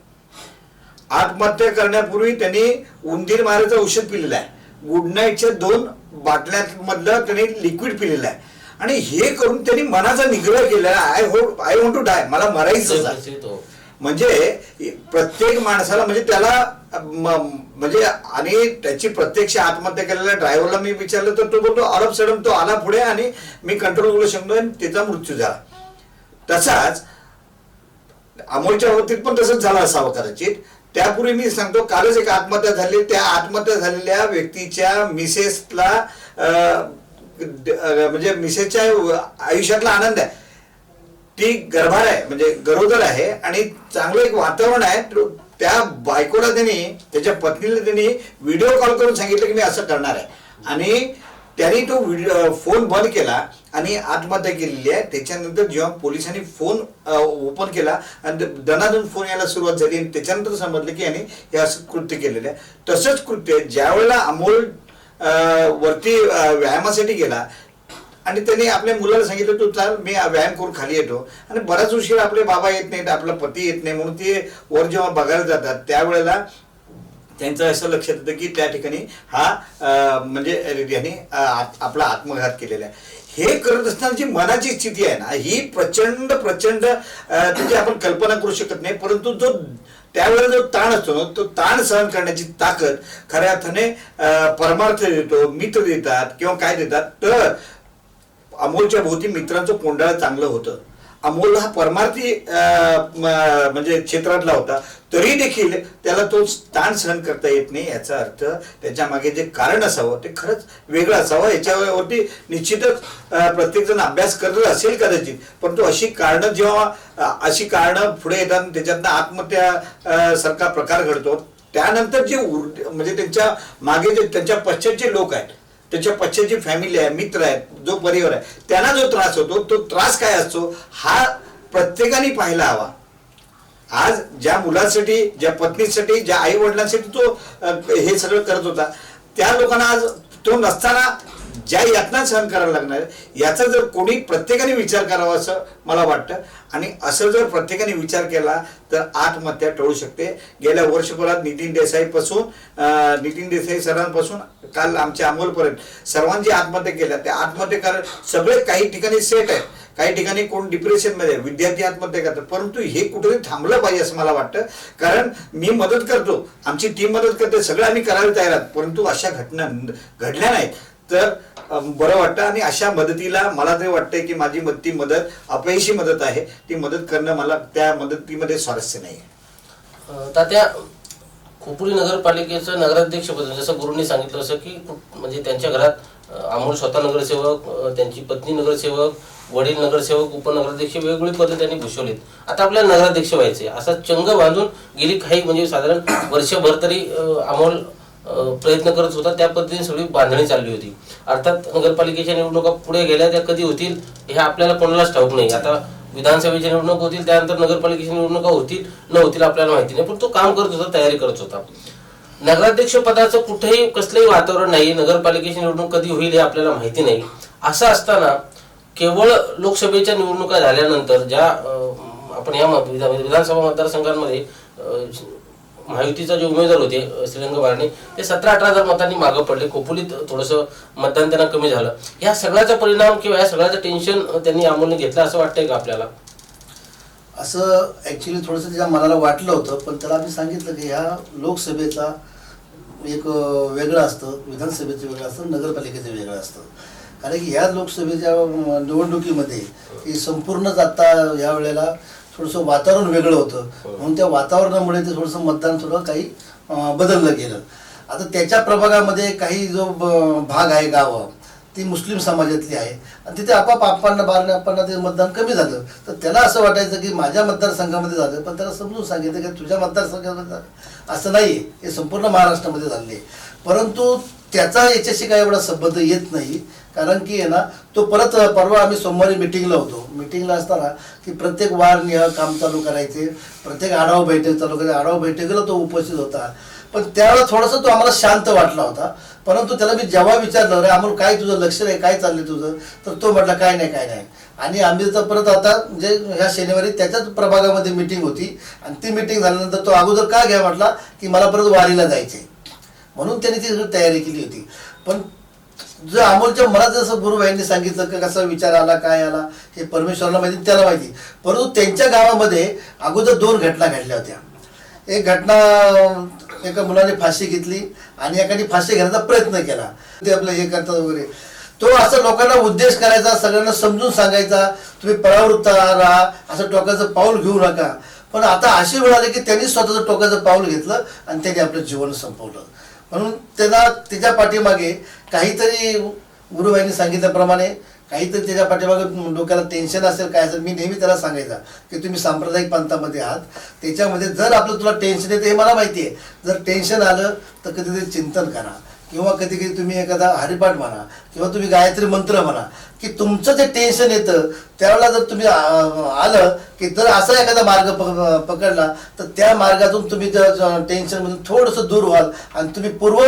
आत्महत्या करण्यापूर्वी त्यांनी उंदीर मारायचं औषध पिलेलं आहे, गुड नाईटच्या 2 बाटल्यांमधलं त्यांनी लिक्विड पिलेलं आहे, आणि हे करून त्यांनी मनाचा निग्रह केला. आय वॉन्ट टू डाय, मला मरायचंच आहे. म्हणजे प्रत्येक माणसाला म्हणजे त्याला म्हणजे आणि त्याची प्रत्यक्ष आत्महत्या केलेल्या ड्रायव्हरला मी विचारलं तर तो बोलतो ऑल ऑफ सडन तो आला पुढे आणि मी कंट्रोल करू शकलो आणि त्याचा मृत्यू झाला. तसाच अमोलच्या बाबतीत पण तसंच झालं असावं कदाचित. त्यापूर्वी मी सांगतो, कालच एक आत्महत्या झाली. त्या आत्महत्या झालेल्या व्यक्तीच्या मिसेसला म्हणजे मिसेसच्या आयुष्यातला आनंद आहे, ती गर्भार आहे म्हणजे गरोदर आहे आणि चांगलं एक वातावरण आहे. त्या बायकोला त्यांनी, त्याच्या पत्नीला त्यांनी व्हिडिओ कॉल करून सांगितलं की मी असं करणार आहे आणि त्यांनी तो फोन बंद केला आणि आत्महत्या केलेली आहे. त्याच्यानंतर जेव्हा पोलिसांनी फोन ओपन केला आणि दनादन फोन यायला सुरुवात झाली आणि त्याच्यानंतर समजलं की यांनी हे असं कृत्य केलेलं आहे. तसंच कृत्य ज्या वेळेला अमोल वरती व्यायामासाठी गेला आणि त्यांनी आपल्या मुलाला सांगितलं तू चाल मी व्यायाम करून खाली येतो, आणि बराच उशीर आपले बाबा येत नाहीत, आपला पती येत नाही, म्हणून ते वर जेव्हा बघायला जातात त्यावेळेला त्यांचं असं लक्षात येतं की त्या ठिकाणी हा म्हणजे यांनी आपला आत्मघात केलेला आहे. हे करत असताना जी मनाची स्थिती आहे ना, ही प्रचंड त्याची आपण कल्पना करू शकत नाही. परंतु जो त्यावेळेला जो ताण असतो ना, तो ताण सहन करण्याची ताकद खऱ्या अर्थाने परमार्थ देतो, मित्र देतात किंवा काय देतात. तर अमोलच्या भोवती मित्रांचं कोंडाळ चांगलं होतं. अमोल हा परमार्थी म्हणजे क्षेत्रातला होता, तरी देखील त्याला तो ताण सहन करता येत नाही. याचा अर्थ त्याच्या मागे जे कारण असावं ते खरंच वेगळं असावं. याच्यावरती निश्चितच प्रत्येक जण अभ्यास करत असेल कदाचित, परंतु अशी कारणं जेव्हा अशी कारणं पुढे येतात त्याच्यातनं आत्महत्या सारखा प्रकार घडतो, त्यानंतर जे म्हणजे त्यांच्या मागे जे त्यांच्या पश्चातचे लोक आहेत, त्याच्या पश्चातची फॅमिली आहे, मित्र आहेत, जो परिवार आहे, त्यांना जो त्रास होतो तो त्रास काय असतो हा प्रत्येकाने पाहायला हवा. आज ज्या मुलासाठी, ज्या पत्नीसाठी, ज्या आई वडिलांसाठी तो हे सगळं करत होता, त्या लोकांना आज तो नसताना ज्या यातना सहन करायला लागणार याचा जर कोणी प्रत्येकाने विचार करावा असं मला वाटतं. आणि असं जर प्रत्येकाने विचार केला तर आत्महत्या टळू शकते. गेल्या वर्षभरात नितीन देसाई सरांपासून काल आमच्या अमोलपर्यंत सर्वांची आत्महत्या केल्या. त्या आत्महत्या सगळे काही ठिकाणी सेट आहेत, काही ठिकाणी कोण डिप्रेशनमध्ये, विद्यार्थी आत्महत्या करतात. परंतु हे कुठेतरी थांबलं पाहिजे असं मला वाटतं. कारण मी मदत करतो, आमची टीम मदत करते, सगळं आम्ही करायला तयार आहोत, परंतु अशा घटना घडल्या नाहीत तर बरं वाटतं. आणि अशा मदतीला मला तरी वाटतंय की माझी ती मदत अपयशी मदत आहे, ती मदत करणं मला त्या मदतीमध्ये स्वारस्य नाही आहे. तात्या, खोपोली नगरपालिकेचं नगराध्यक्षपद जसं गुरूंनी सांगितलं असं की म्हणजे त्यांच्या घरात अमोल स्वतः नगरसेवक, त्यांची पत्नी नगरसेवक, वडील नगरसेवक, उपनगराध्यक्ष वेगवेगळी पदं त्यांनी भूषवलीत. आता आपल्याला नगराध्यक्ष व्हायचे असा चंग बांधून गेली काही म्हणजे साधारण वर्षभर तरी अमोल प्रयत्न करत होता. त्या पद्धतीने सगळी बांधणी चालली होती. अर्थात नगरपालिकेच्या निवडणुका पुढे गेल्या, त्या कधी होतील हे आपल्याला कोणालाच ठाऊक नाही. आता विधानसभेच्या निवडणूक होतील, त्यानंतर नगरपालिकेच्या निवडणुका होतील न होतील आपल्याला माहिती नाही, पण तो काम करत होता, तयारी करत होता. नगराध्यक्ष पदाचं कुठेही कसलंही वातावरण नाही, नगरपालिकेची निवडणूक कधी होईल हे आपल्याला माहिती नाही. असं असताना केवळ लोकसभेच्या निवडणुका झाल्यानंतर ज्या आपण या विधानसभा मतदारसंघांमध्ये महायुतीचा जे उमेदवार होते श्रीरंग बारणे, ते 17-18 मतांनी मागं पडले. खोपोलीत थोडंसं मतदान त्यांना कमी झालं. या सगळ्याचा परिणाम किंवा या सगळ्याचं टेन्शन त्यांनी अमोलने घेतलं असं वाटतंय का आपल्याला? असं ॲक्च्युली थोडंसं त्याच्या मनाला वाटलं होतं, पण त्याला आम्ही सांगितलं की ह्या लोकसभेचा एक वेगळं असतं, विधानसभेचं वेगळं असतं, नगरपालिकेचं वेगळं असतं. कारण की ह्या लोकसभेच्या निवडणुकीमध्ये ही संपूर्णच आता या वेळेला थोडंसं वातावरण वेगळं होतं, म्हणून त्या वातावरणामुळे ते थोडंसं मतदान थोडं काही बदललं गेलं. आता त्याच्या प्रभागामध्ये काही जो भाग आहे, गावं ती मुस्लिम समाजातली आहे आणि तिथे बारणे ते मतदान कमी झालं. तर त्याला असं वाटायचं की माझ्या मतदारसंघामध्ये झालं, पण त्याला समजून सांगितलं की तुझ्या मतदारसंघामध्ये झालं असं नाही, हे संपूर्ण महाराष्ट्रामध्ये झाले. परंतु त्याचा याच्याशी काय एवढा संबंध येत नाही. कारण की आहे ना, तो परत परवा आम्ही सोमवारी मिटिंगला होतो. मिटिंगला असताना की प्रत्येक वारनिहाय काम चालू करायचे, प्रत्येक आढावा बैठक चालू करायची. आढावा बैठकीला तो उपस्थित होता, पण त्यावेळेला थोडासा तो आम्हाला शांत वाटला होता. परंतु त्याला मी जेव्हा विचारलं, रे अमोल काय तुझं लक्ष आहे, काय चाललंय तुझं, तर तो म्हटला काय नाही. आणि आम्ही तर परत आता म्हणजे ह्या शनिवारी त्याच्याच प्रभागामध्ये मिटिंग होती आणि ती मिटिंग झाल्यानंतर तो अगोदर का घ्या म्हटला की मला परत वारीला जायचे, म्हणून त्याने ती तयारी केली होती. पण जो अमोलच्या मनात जसं गुरुबाईंनी सांगितलं की कसा विचार आला काय आला हे परमेश्वराला माहिती त्याला माहिती. परंतु त्यांच्या गावामध्ये अगोदर 2 घटना घडल्या होत्या. एक घटना एका मुलाने फाशी घेतली आणि एकाने फाशी घेण्याचा प्रयत्न केला. ते आपलं हे करतात वगैरे. तो असं लोकांना उद्देश करायचा, सगळ्यांना समजून सांगायचा तुम्ही परावृत्त राहा, असं टोकाचं पाऊल घेऊ नका. पण आता अशी वेळ आली की त्यांनी स्वतःचं टोकाचं पाऊल घेतलं आणि त्यांनी आपलं जीवन संपवलं. म्हणून त्याच्या पाठीमागे काहीतरी गुरुबाईंनी सांगितल्याप्रमाणे काहीतरी त्याच्या पाठीमागे डोक्याला टेन्शन असेल काय असेल. मी नेहमी त्याला सांगायचा की तुम्ही सांप्रदायिक पंथामध्ये आहात, त्याच्यामध्ये जर आपलं तुला टेन्शन येतं हे मला माहिती आहे. जर टेन्शन आलं तर कधीतरी चिंतन करा किंवा कधी कधी तुम्ही एखादा हरिपाठ म्हणा किंवा तुम्ही गायत्री मंत्र म्हणा की तुमचं जे टेन्शन येतं त्यावेळेला जर तुम्ही आलं की जर असा एखादा मार्ग पकडला तर त्या मार्गातून तुम्ही टेन्शनमधून थोडंसं दूर व्हाल आणि तुम्ही पूर्व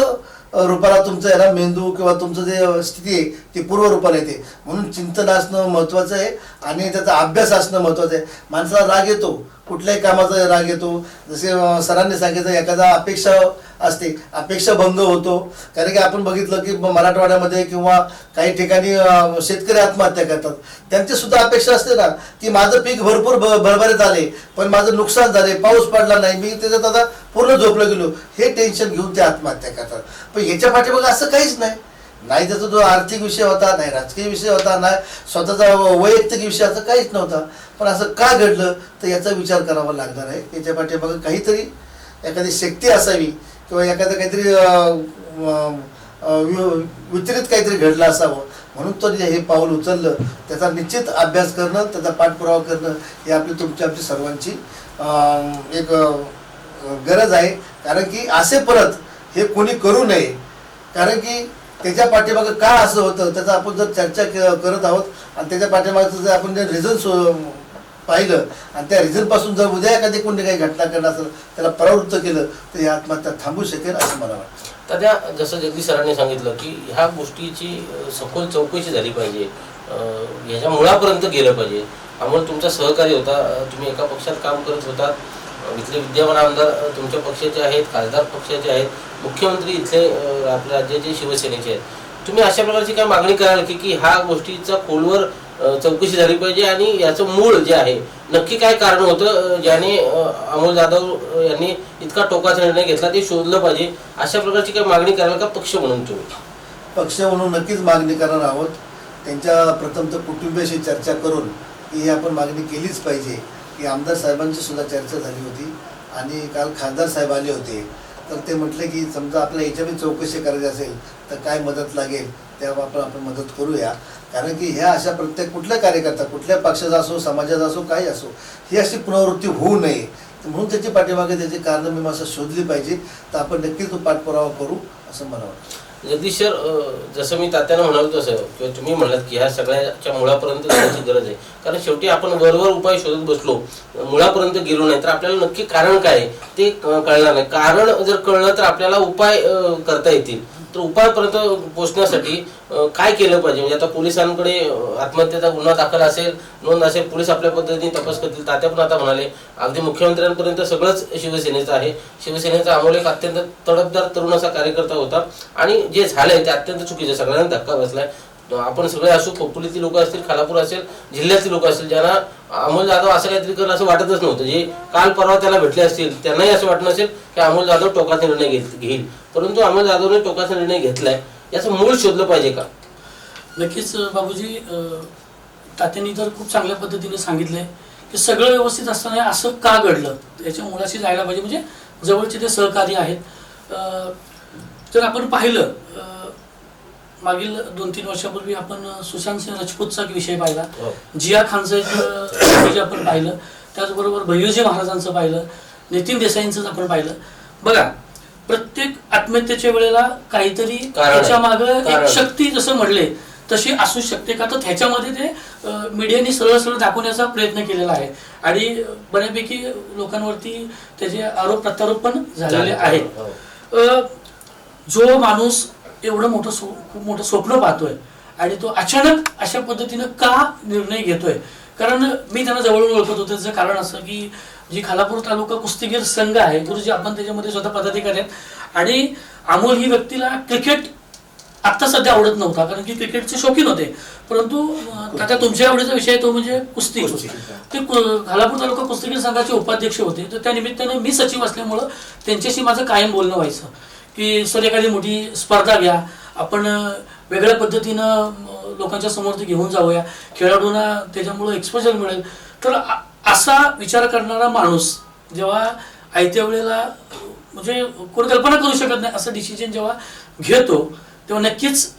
रूपाला तुमचं याला मेंदू किंवा तुमचं जे स्थिती आहे ती पूर्व रूपाला येते. म्हणून चिंतन असणं महत्त्वाचं आहे आणि त्याचा अभ्यास असणं महत्त्वाचं आहे. माणसाला राग येतो, कुठल्याही कामाचा राग येतो. जसे सरांनी सांगितलं एखादा अपेक्षा असते, अपेक्षा भंग होतो. कारण की आपण बघितलं की मराठवाड्यामध्ये किंवा काही ठिकाणी शेतकरी आत्महत्या करतात. त्यांची सुद्धा अपेक्षा असते ना की माझं पीक भरपूर भरभरीत आले पण माझं नुकसान झाले, पाऊस पडला नाही, मी त्याच्यात आता पूर्ण झोपलं गेलो, हे टेन्शन घेऊन ते आत्महत्या करतात. पण याच्या पाठीमागे असं काहीच नाही. नाही त्याचा जो आर्थिक विषय होता, नाही राजकीय विषय होता, नाही स्वतःचा वैयक्तिक विषय, असं काहीच नव्हता. पण असं का घडलं तर याचा विचार करावा लागणार आहे. याच्या पाठीमागे काहीतरी एखादी शक्ती असावी किंवा एखादं काहीतरी वितरित काहीतरी घडलं असावं म्हणून तो हे पाऊल उचललं. त्याचा निश्चित अभ्यास करणं, त्याचा पाठपुरावा करणं ही आमची सर्वांची एक गरज आहे. कारण की असे परत हे कोणी करू नये. कारण की त्याच्या पाठीमागं का असं होतं त्याचा आपण जर चर्चा करत आहोत आणि त्याच्या पाठीमागचं जर आपण जर रिझन पाहिलं आणि त्या रिझनपासून जर उद्या एखादी कोणी काही घटना करणार असेल त्याला परावृत्त केलं तर ही आत्महत्या थांबू शकेल असं मला वाटतं. त्या जसं जगदीश सरांनी सांगितलं की ह्या गोष्टीची सखोल चौकशी झाली पाहिजे, ह्याच्या मुळापर्यंत गेलं पाहिजे. अमोल तुमचा सहकारी होता, तुम्ही एका पक्षात काम करत होता, इथले विद्यमान आमदार तुमच्या पक्षाचे आहेत, खासदार पक्षाचे आहेत, मुख्यमंत्री इथले आपल्या राज्याचे शिवसेनेचे आहेत. तुम्ही अशा प्रकारची काय मागणी कराल की ह्या गोष्टीचा खोलवर चौकशी झाली पाहिजे आणि याचं मूळ जे आहे नक्की काय कारण होतं ज्याने अमोल जाधव यांनी इतका टोकाचा निर्णय घेतला ते शोधलं पाहिजे. अशा प्रकारची काय मागणी कराल का पक्ष म्हणून तुम्ही? पक्ष म्हणून नक्कीच मागणी करणार आहोत. त्यांच्या प्रथम तर कुटुंबियाशी चर्चा करून ही आपण मागणी केलीच पाहिजे की आमदार साहेबांची सुद्धा चर्चा झाली होती आणि काल खासदार साहेब आले होते. तर ते म्हटले की समजा आपल्या याच्यामध्ये चौकशी करायची असेल तर काय मदत लागेल तेव्हा आपण मदत करूया. कारण की ह्या अशा प्रत्येक कुठल्या कार्यकर्ता कुठल्या पक्षाचा असो, समाजाचा असो, काही असो, ही अशी पुनरावृत्ती होऊ नये. म्हणून त्याची पाठीमागे त्याची कारणं मी असं शोधली पाहिजे. तर आपण नक्कीच तो पाठपुरावा करू असं मला वाटतं. जगदीश सर, जसं मी तात्यानं म्हणालो तसं किंवा तुम्ही म्हणालात की ह्या सगळ्याच्या मुळापर्यंत जाण्याची गरज आहे. कारण शेवटी आपण वरवर उपाय शोधत बसलो, मुळापर्यंत गेलो नाही तर आपल्याला नक्की कारण काय आहे ते कळणार नाही. कारण जर कळलं तर आपल्याला उपाय करता येतील. तर उपायापर्यंत पोहोचण्यासाठी काय केलं पाहिजे? म्हणजे आता पोलिसांकडे आत्महत्येचा गुन्हा दाखल असेल, नोंद असेल, पोलीस आपल्या पद्धतीने तपास करतील. तात्या पण आता म्हणाले अगदी मुख्यमंत्र्यांपर्यंत सगळंच शिवसेनेचं आहे. शिवसेनेचा अमोल एक अत्यंत तडफदार तरुण असा कार्यकर्ता होता आणि जे झालंय ते अत्यंत चुकीचं, सगळ्यांना धक्का बसलाय. आपण सगळे असू, खोपोलीतील लोक असतील, खालापूर असेल, जिल्ह्यातील लोक असतील, ज्यांना अमोल जाधव असं काहीतरी करेल असं वाटतच नव्हतं. जे काल परवा त्याला भेटले असतील त्यांनाही असं वाटत नसेल की अमोल जाधव टोकाचा निर्णय घेईल. परंतु अमोल जाधवने टोकाचा निर्णय घेतलाय, याचं मूळ शोधलं पाहिजे का? नक्कीच बाबूजी, तात्यांनी तर खूप चांगल्या पद्धतीने सांगितलंय की सगळं व्यवस्थित असताना असं का घडलं याच्या मुळाशी जायला पाहिजे. म्हणजे जवळचे ते सहकारी आहेत. जर आपण पाहिलं मागील 2-3 वर्षापूर्वी आपण सुशांत सिंह राजपूतचा विषय पाहिला, जिया खानचं एक आपण पाहिलं, त्याचबरोबर भैय्यूजी महाराजांचं पाहिलं, नितीन देसाईंचं आपण पाहिलं. बघा, प्रत्येक आत्महत्येच्या वेळेला काहीतरी त्याच्या मागे एक शक्ती जसं म्हणले तशी असू शकते का, तर त्याच्यामध्ये ते मीडियाने सरळ सरळ दाखवण्याचा प्रयत्न केलेला आहे आणि बऱ्यापैकी लोकांवरती त्याचे आरोप प्रत्यारोप पण झालेले आहेत. जो माणूस एवढं खूप मोठं स्वप्न पाहतोय आणि तो अचानक अशा पद्धतीनं का निर्णय घेतोय, कारण मी त्यांना जवळून ओळखत होतो. त्याचं कारण असं की जी खालापूर तालुका कुस्तीगीर संघ आहे गुरुजी, आपण त्याच्यामध्ये स्वतः पदाधिकारी आहेत आणि अमोल ही व्यक्तीला क्रिकेट आत्ता सध्या आवडत नव्हता, कारण की क्रिकेटचे शौकीन होते. परंतु आता तुमच्या आवडीचा विषय तो म्हणजे कुस्ती. ते खालापूर तालुका कुस्तीगीर संघाचे उपाध्यक्ष होते. तर त्या निमित्तानं मी सचिव असल्यामुळं त्यांच्याशी माझं कायम बोलणं व्हायचं की सर एखादी मोठी स्पर्धा घ्या, आपण वेगळ्या पद्धतीनं लोकांच्या समोर ते घेऊन जाऊया, खेळाडूंना त्याच्यामुळं एक्सपोजर मिळेल. तर असा विचार करणारा माणूस जेव्हा आयत्या वेळेला म्हणजे कोणी कल्पना करू शकत नाही असं डिसिजन जेव्हा घेतो, तेव्हा नक्कीच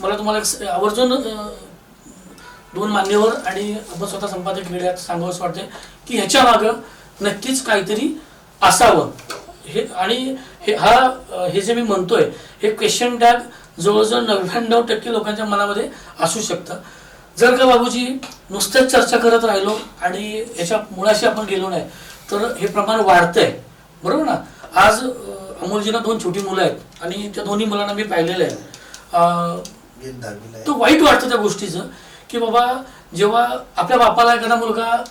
मला तुम्हाला आवर्जून दोन मान्यवर आणि आपण स्वतः संपादक मीडियात सांगावंच वाटते की ह्याच्या मागं नक्कीच काहीतरी असावं. हे आणि हे जे मी म्हणतोय हे क्वेश्चन टॅग जवळजवळ 99% लोकांच्या मनामध्ये असू शकतं. जर का बाबूजी नुसतेच चर्चा करत राहिलो आणि याच्या मुळाशी आपण गेलो नाही तर हे प्रमाण वाढतंय, बरोबर ना. आज अमोलजींना 2 छोटी मुलं आहेत आणि त्या दोन्ही मुलांना मी पाहिलेलं आहे. तो वाईट वाटतं त्या गोष्टीचं की बाबा जेव्हा आपल्या बापाला एखादा मुलगा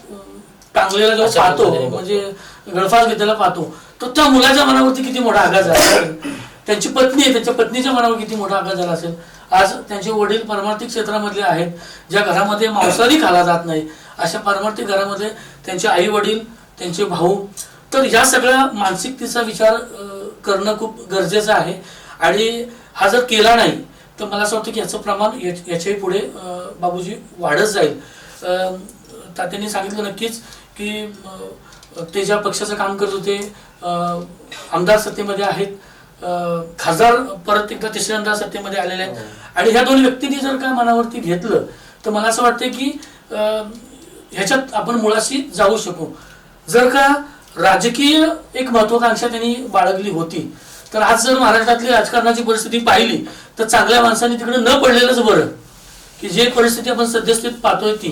टांगलेला जेव्हा पाहतो, म्हणजे गळफास घेतलेला पाहतो, तर त्या मुलाच्या मनावरती किती मोठा आघात झाला. त्यांची पत्नी आहे, त्यांच्या पत्नीच्या मनावर किती मोठा आघात झाला असेल. आज त्यांचे वडील पारमार्थिक क्षेत्रामधले आहेत, ज्या घरामध्ये मांसाहारी खाला जात नाही अशा पारमार्थिक घरामध्ये त्यांचे आई वडील, त्यांचे भाऊ. तर या सगळ्या मानसिकतेचा विचार करणं खूप गरजेचं आहे. आणि हा जर केला नाही तर मला असं वाटतं की याचं प्रमाण याच्याही पुढे बाबूजी वाढत जाईल. तात्यांनी सांगितलं नक्कीच की ते ज्या पक्षाचं काम करत होते, आमदार सत्तेमध्ये आहेत, खासदार परत एकदा तिसऱ्यांदा सत्तेमध्ये आलेले आहेत. आणि ह्या 2 व्यक्तींनी जर का मनावरती घेतलं तर मला असं वाटतं की ह्याच्यात आपण मुळाशी जाऊ शकू. जर का राजकीय एक महत्वाकांक्षा त्यांनी बाळगली होती तर आज जर महाराष्ट्रातली राजकारणाची परिस्थिती पाहिली तर चांगल्या माणसांनी तिकडे न पडलेलंच बरं. की जे परिस्थिती आपण सद्यस्थितीत पाहतोय ती,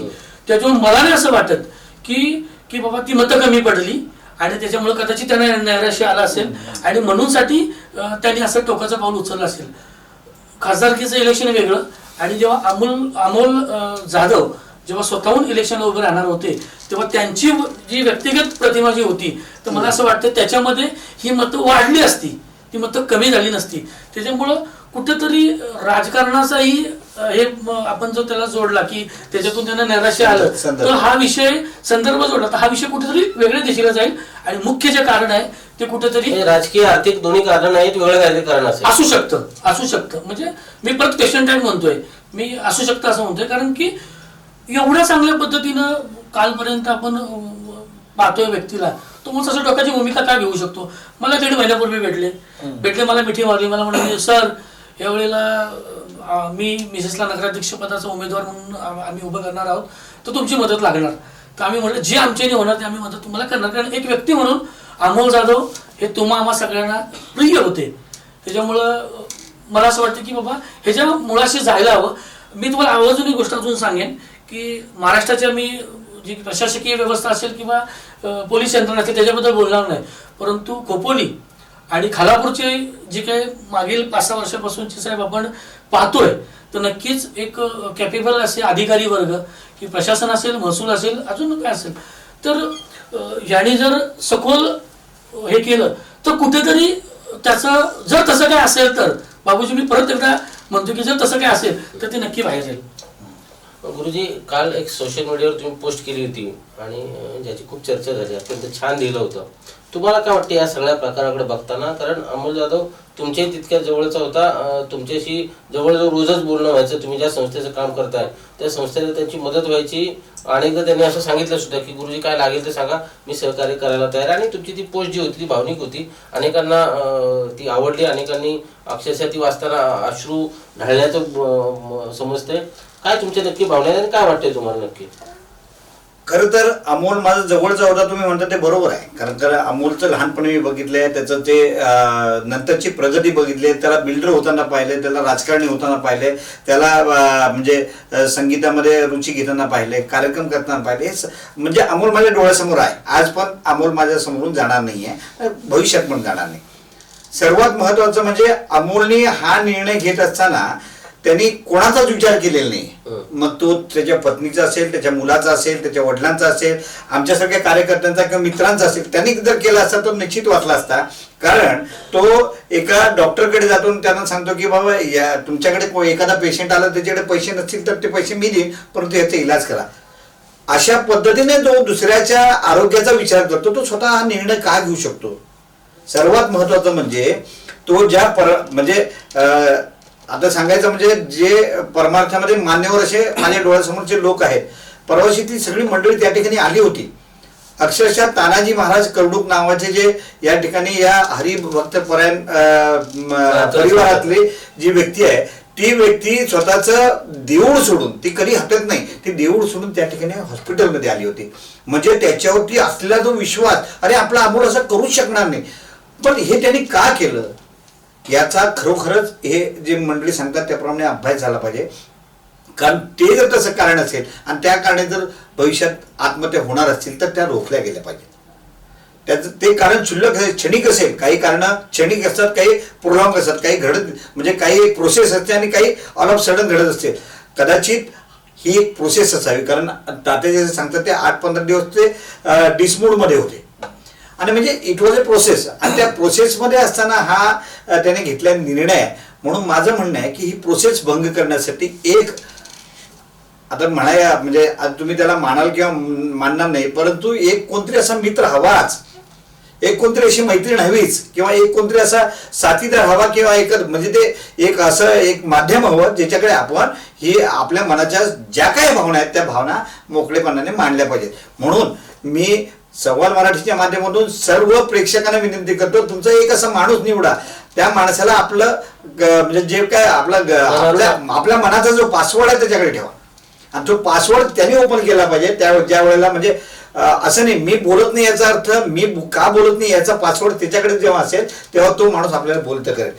त्याच्यामुळे मला नाही असं वाटत की बाबा ती मतं कमी पडली आणि त्याच्यामुळे कदाचित त्यांना नैराश्य आला असेल आणि म्हणूनसाठी त्यांनी असं टोकाचं पाऊल उचललं असेल. खासदारकीचं इलेक्शन वेगळं आणि जेव्हा अमोल जाधव जेव्हा स्वतःहून इलेक्शनला उभे राहणार होते तेव्हा त्यांची जी व्यक्तिगत प्रतिमा जी होती तर मला असं वाटतं त्याच्यामध्ये ही मतं वाढली असती, ती मतं कमी झाली नसती. त्याच्यामुळं कुठेतरी राजकारणाचाही हे आपण जो त्याला जोडला की त्याच्यातून त्यांना नैराश्य आलं तर हा विषय संदर्भ जोडला तर हा विषय कुठेतरी वेगळ्या दिशेला जाईल. आणि मुख्य जे कारण आहे ते कुठेतरी राजकीय आर्थिक दोन्ही कारण आहेत, वेगळं काहीतरी कारण असू शकतं. म्हणजे मी परत क्वेश्चन टॅग म्हणतोय, मी असू शकतं असं म्हणतोय कारण की एवढ्या चांगल्या पद्धतीनं कालपर्यंत आपण पाहतोय व्यक्तीला, तो मग तसं टोकाची भूमिका काय घेऊ शकतो. मला 1.5 महिन्यापूर्वी भेटले, मला मिठी मारली, मला म्हणाले सर यावेळेला मी मिसेसला नगराध्यक्ष पदाचा उमेदवार म्हणून आम्ही उभं करणार आहोत, तर तुमची मदत लागणार. तर आम्ही म्हटलं जे आमच्याने होणार ते आम्ही मदत तुम्हाला करणार. कारण एक व्यक्ती म्हणून अमोल जाधव हे आम्हा सगळ्यांना प्रिय होते. त्याच्यामुळं मला असं वाटतं की बाबा ह्याच्या मुळाशी जायला हवं. मी तुम्हाला अजून एक गोष्ट अजून सांगेन की महाराष्ट्राच्या मी जी प्रशासकीय व्यवस्था असेल किंवा पोलीस यंत्रणा असेल त्याच्याबद्दल बोलणार नाही, परंतु खोपोली आणि खालापूरचे जे काही मागील 5-6 वर्षापासूनचे साहेब आपण पाहतोय तर नक्कीच एक कॅपेबल असे अधिकारी वर्ग की प्रशासन असेल, महसूल असेल, अजून काय असेल, तर याने जर सखोल हे केलं तर कुठेतरी त्याचं जर तसं काय असेल तर बाबूजी मी परत एकदा म्हणतो की जर तसं काय असेल तर ते नक्की बाहेर येईल. गुरुजी काल एक सोशल मीडियावर तुम्ही पोस्ट केली होती आणि ज्याची खूप चर्चा झाली, अत्यंत छान लिहिलं होतं. तुम्हाला काय वाटतं या सगळ्या प्रकाराकडे बघताना? कारण अमोल जाधव तुमच्याही तितक्या जवळचा होता, तुमच्याशी जवळजवळ रोजच बोलणं व्हायचं. तुम्ही ज्या संस्थेचं काम करताय त्या संस्थेला त्यांची मदत व्हायची. अनेकदा त्यांनी असं सांगितलं सुद्धा की गुरुजी काय लागेल ते सांगा, मी सहकार्य करायला तयार. आणि तुमची ती पोस्ट जी होती ती भावनिक होती, अनेकांना ती आवडली, अनेकांनी अक्षरशः ती वाचताना अश्रू ढाळण्याचं समजते. काय तुमच्या नक्की भावना आहे आणि काय वाटतंय तुम्हाला नक्की? खरं तर अमोल माझं जवळचा होता तुम्ही म्हणता ते बरोबर आहे. कारण तर अमोलचं लहानपणी मी बघितलंय, त्याचं ते नंतरची प्रगती बघितली, त्याला बिल्डर होताना पाहिले, त्याला राजकारणी होताना पाहिले, त्याला म्हणजे संगीतामध्ये रुची घेताना पाहिले, कार्यक्रम करताना पाहिले. म्हणजे अमोल माझ्या डोळ्यासमोर आहे. आज पण अमोल माझ्या समोरून जाणार नाही आहे, भविष्यात पण जाणार नाही. सर्वात महत्वाचं म्हणजे अमोलने हा निर्णय घेत असताना त्यांनी कोणाचाच विचार केलेला नाही. हं. मग तो त्याच्या पत्नीचा असेल, त्याच्या मुलाचा असेल, त्याच्या वडिलांचा असेल, आमच्यासारख्या कार्यकर्त्यांचा किंवा मित्रांचा असेल, त्यांनी जर केला असता तो निश्चित वाचला असता. कारण तो एका डॉक्टरकडे जातो आणि त्यांना सांगतो की बाबा या तुमच्याकडे एखादा पेशंट आला त्याच्याकडे पैसे नसतील तर ते पैसे मी देईन, परंतु याचा इलाज करा. अशा पद्धतीने जो दुसऱ्याच्या आरोग्याचा विचार करतो तो स्वतः हा निर्णय का घेऊ शकतो. सर्वात महत्वाचं म्हणजे तो ज्या म्हणजे आता सांगायचं म्हणजे जे परमार्थामध्ये मान्यवर असे माझ्या डोळ्यासमोरचे लोक आहेत. परवाशी ती सगळी मंडळी त्या ठिकाणी आली होती. अक्षरशः तानाजी महाराज कर्डूक नावाचे जे या ठिकाणी या हरिभक्त परायण परिवारातली जी व्यक्ती आहे ती व्यक्ती स्वतःचं देऊळ सोडून, ती कधी हटत नाही, ती देऊळ सोडून त्या ठिकाणी हॉस्पिटलमध्ये आली होती. म्हणजे त्याच्यावरती असलेला जो विश्वास, अरे आपला अमोल असं करूच शकणार नाही, पण हे त्यांनी का केलं याचा खरोखरच हे जे मंडळी सांगतात त्याप्रमाणे अभ्यास झाला पाहिजे. कारण ते जर तसं कारण असेल आणि त्या कारणे जर भविष्यात आत्महत्या होणार असतील तर त्या रोखल्या गेल्या पाहिजेत. त्याचं ते कारण क्षुल्लक क्षणिक असेल, काही कारण क्षणिक असतात, काही प्रोलॉंग असतात, काही घडत म्हणजे काही प्रोसेस असते आणि काही ऑल ऑफ सडन घडत असते. कदाचित ही एक प्रोसेस असावी, कारण तात्या जे सांगतात ते 8-15 दिवस ते डिसमूडमध्ये होते आणि म्हणजे इट वॉज अ प्रोसेस. आणि त्या प्रोसेसमध्ये असताना हा त्याने घेतलेला निर्णय आहे. म्हणून माझं म्हणणं आहे की ही प्रोसेस भंग करण्यासाठी एक आता म्हणाया म्हणजे तुम्ही त्याला मानाल किंवा मानणार नाही, परंतु एक कोणतरी असा मित्र हवाच, एक कोणतरी अशी मैत्रीण हवीच, किंवा एक कोणतरी असा साथीदार हवा, किंवा एक म्हणजे ते एक असं एक माध्यम हवं ज्याच्याकडे आपण ही आपल्या मनाच्या ज्या काही भावना आहेत त्या भावना मोकळेपणाने मांडल्या पाहिजेत. म्हणून मी सवाल मराठीच्या माध्यमातून सर्व प्रेक्षकांना विनंती करतो, तुमचा एक असा माणूस निवडा, त्या माणसाला आपलं म्हणजे जे काय आपल्या मनाचा जो पासवर्ड आहे त्याच्याकडे ठेवा आणि तो पासवर्ड त्यांनी ओपन केला पाहिजे. ज्या वेळेला म्हणजे असं नाही मी बोलत नाही याचा अर्थ मी का बोलत नाही याचा पासवर्ड त्याच्याकडे जेव्हा असेल तेव्हा तो माणूस आपल्याला बोलतं करेल.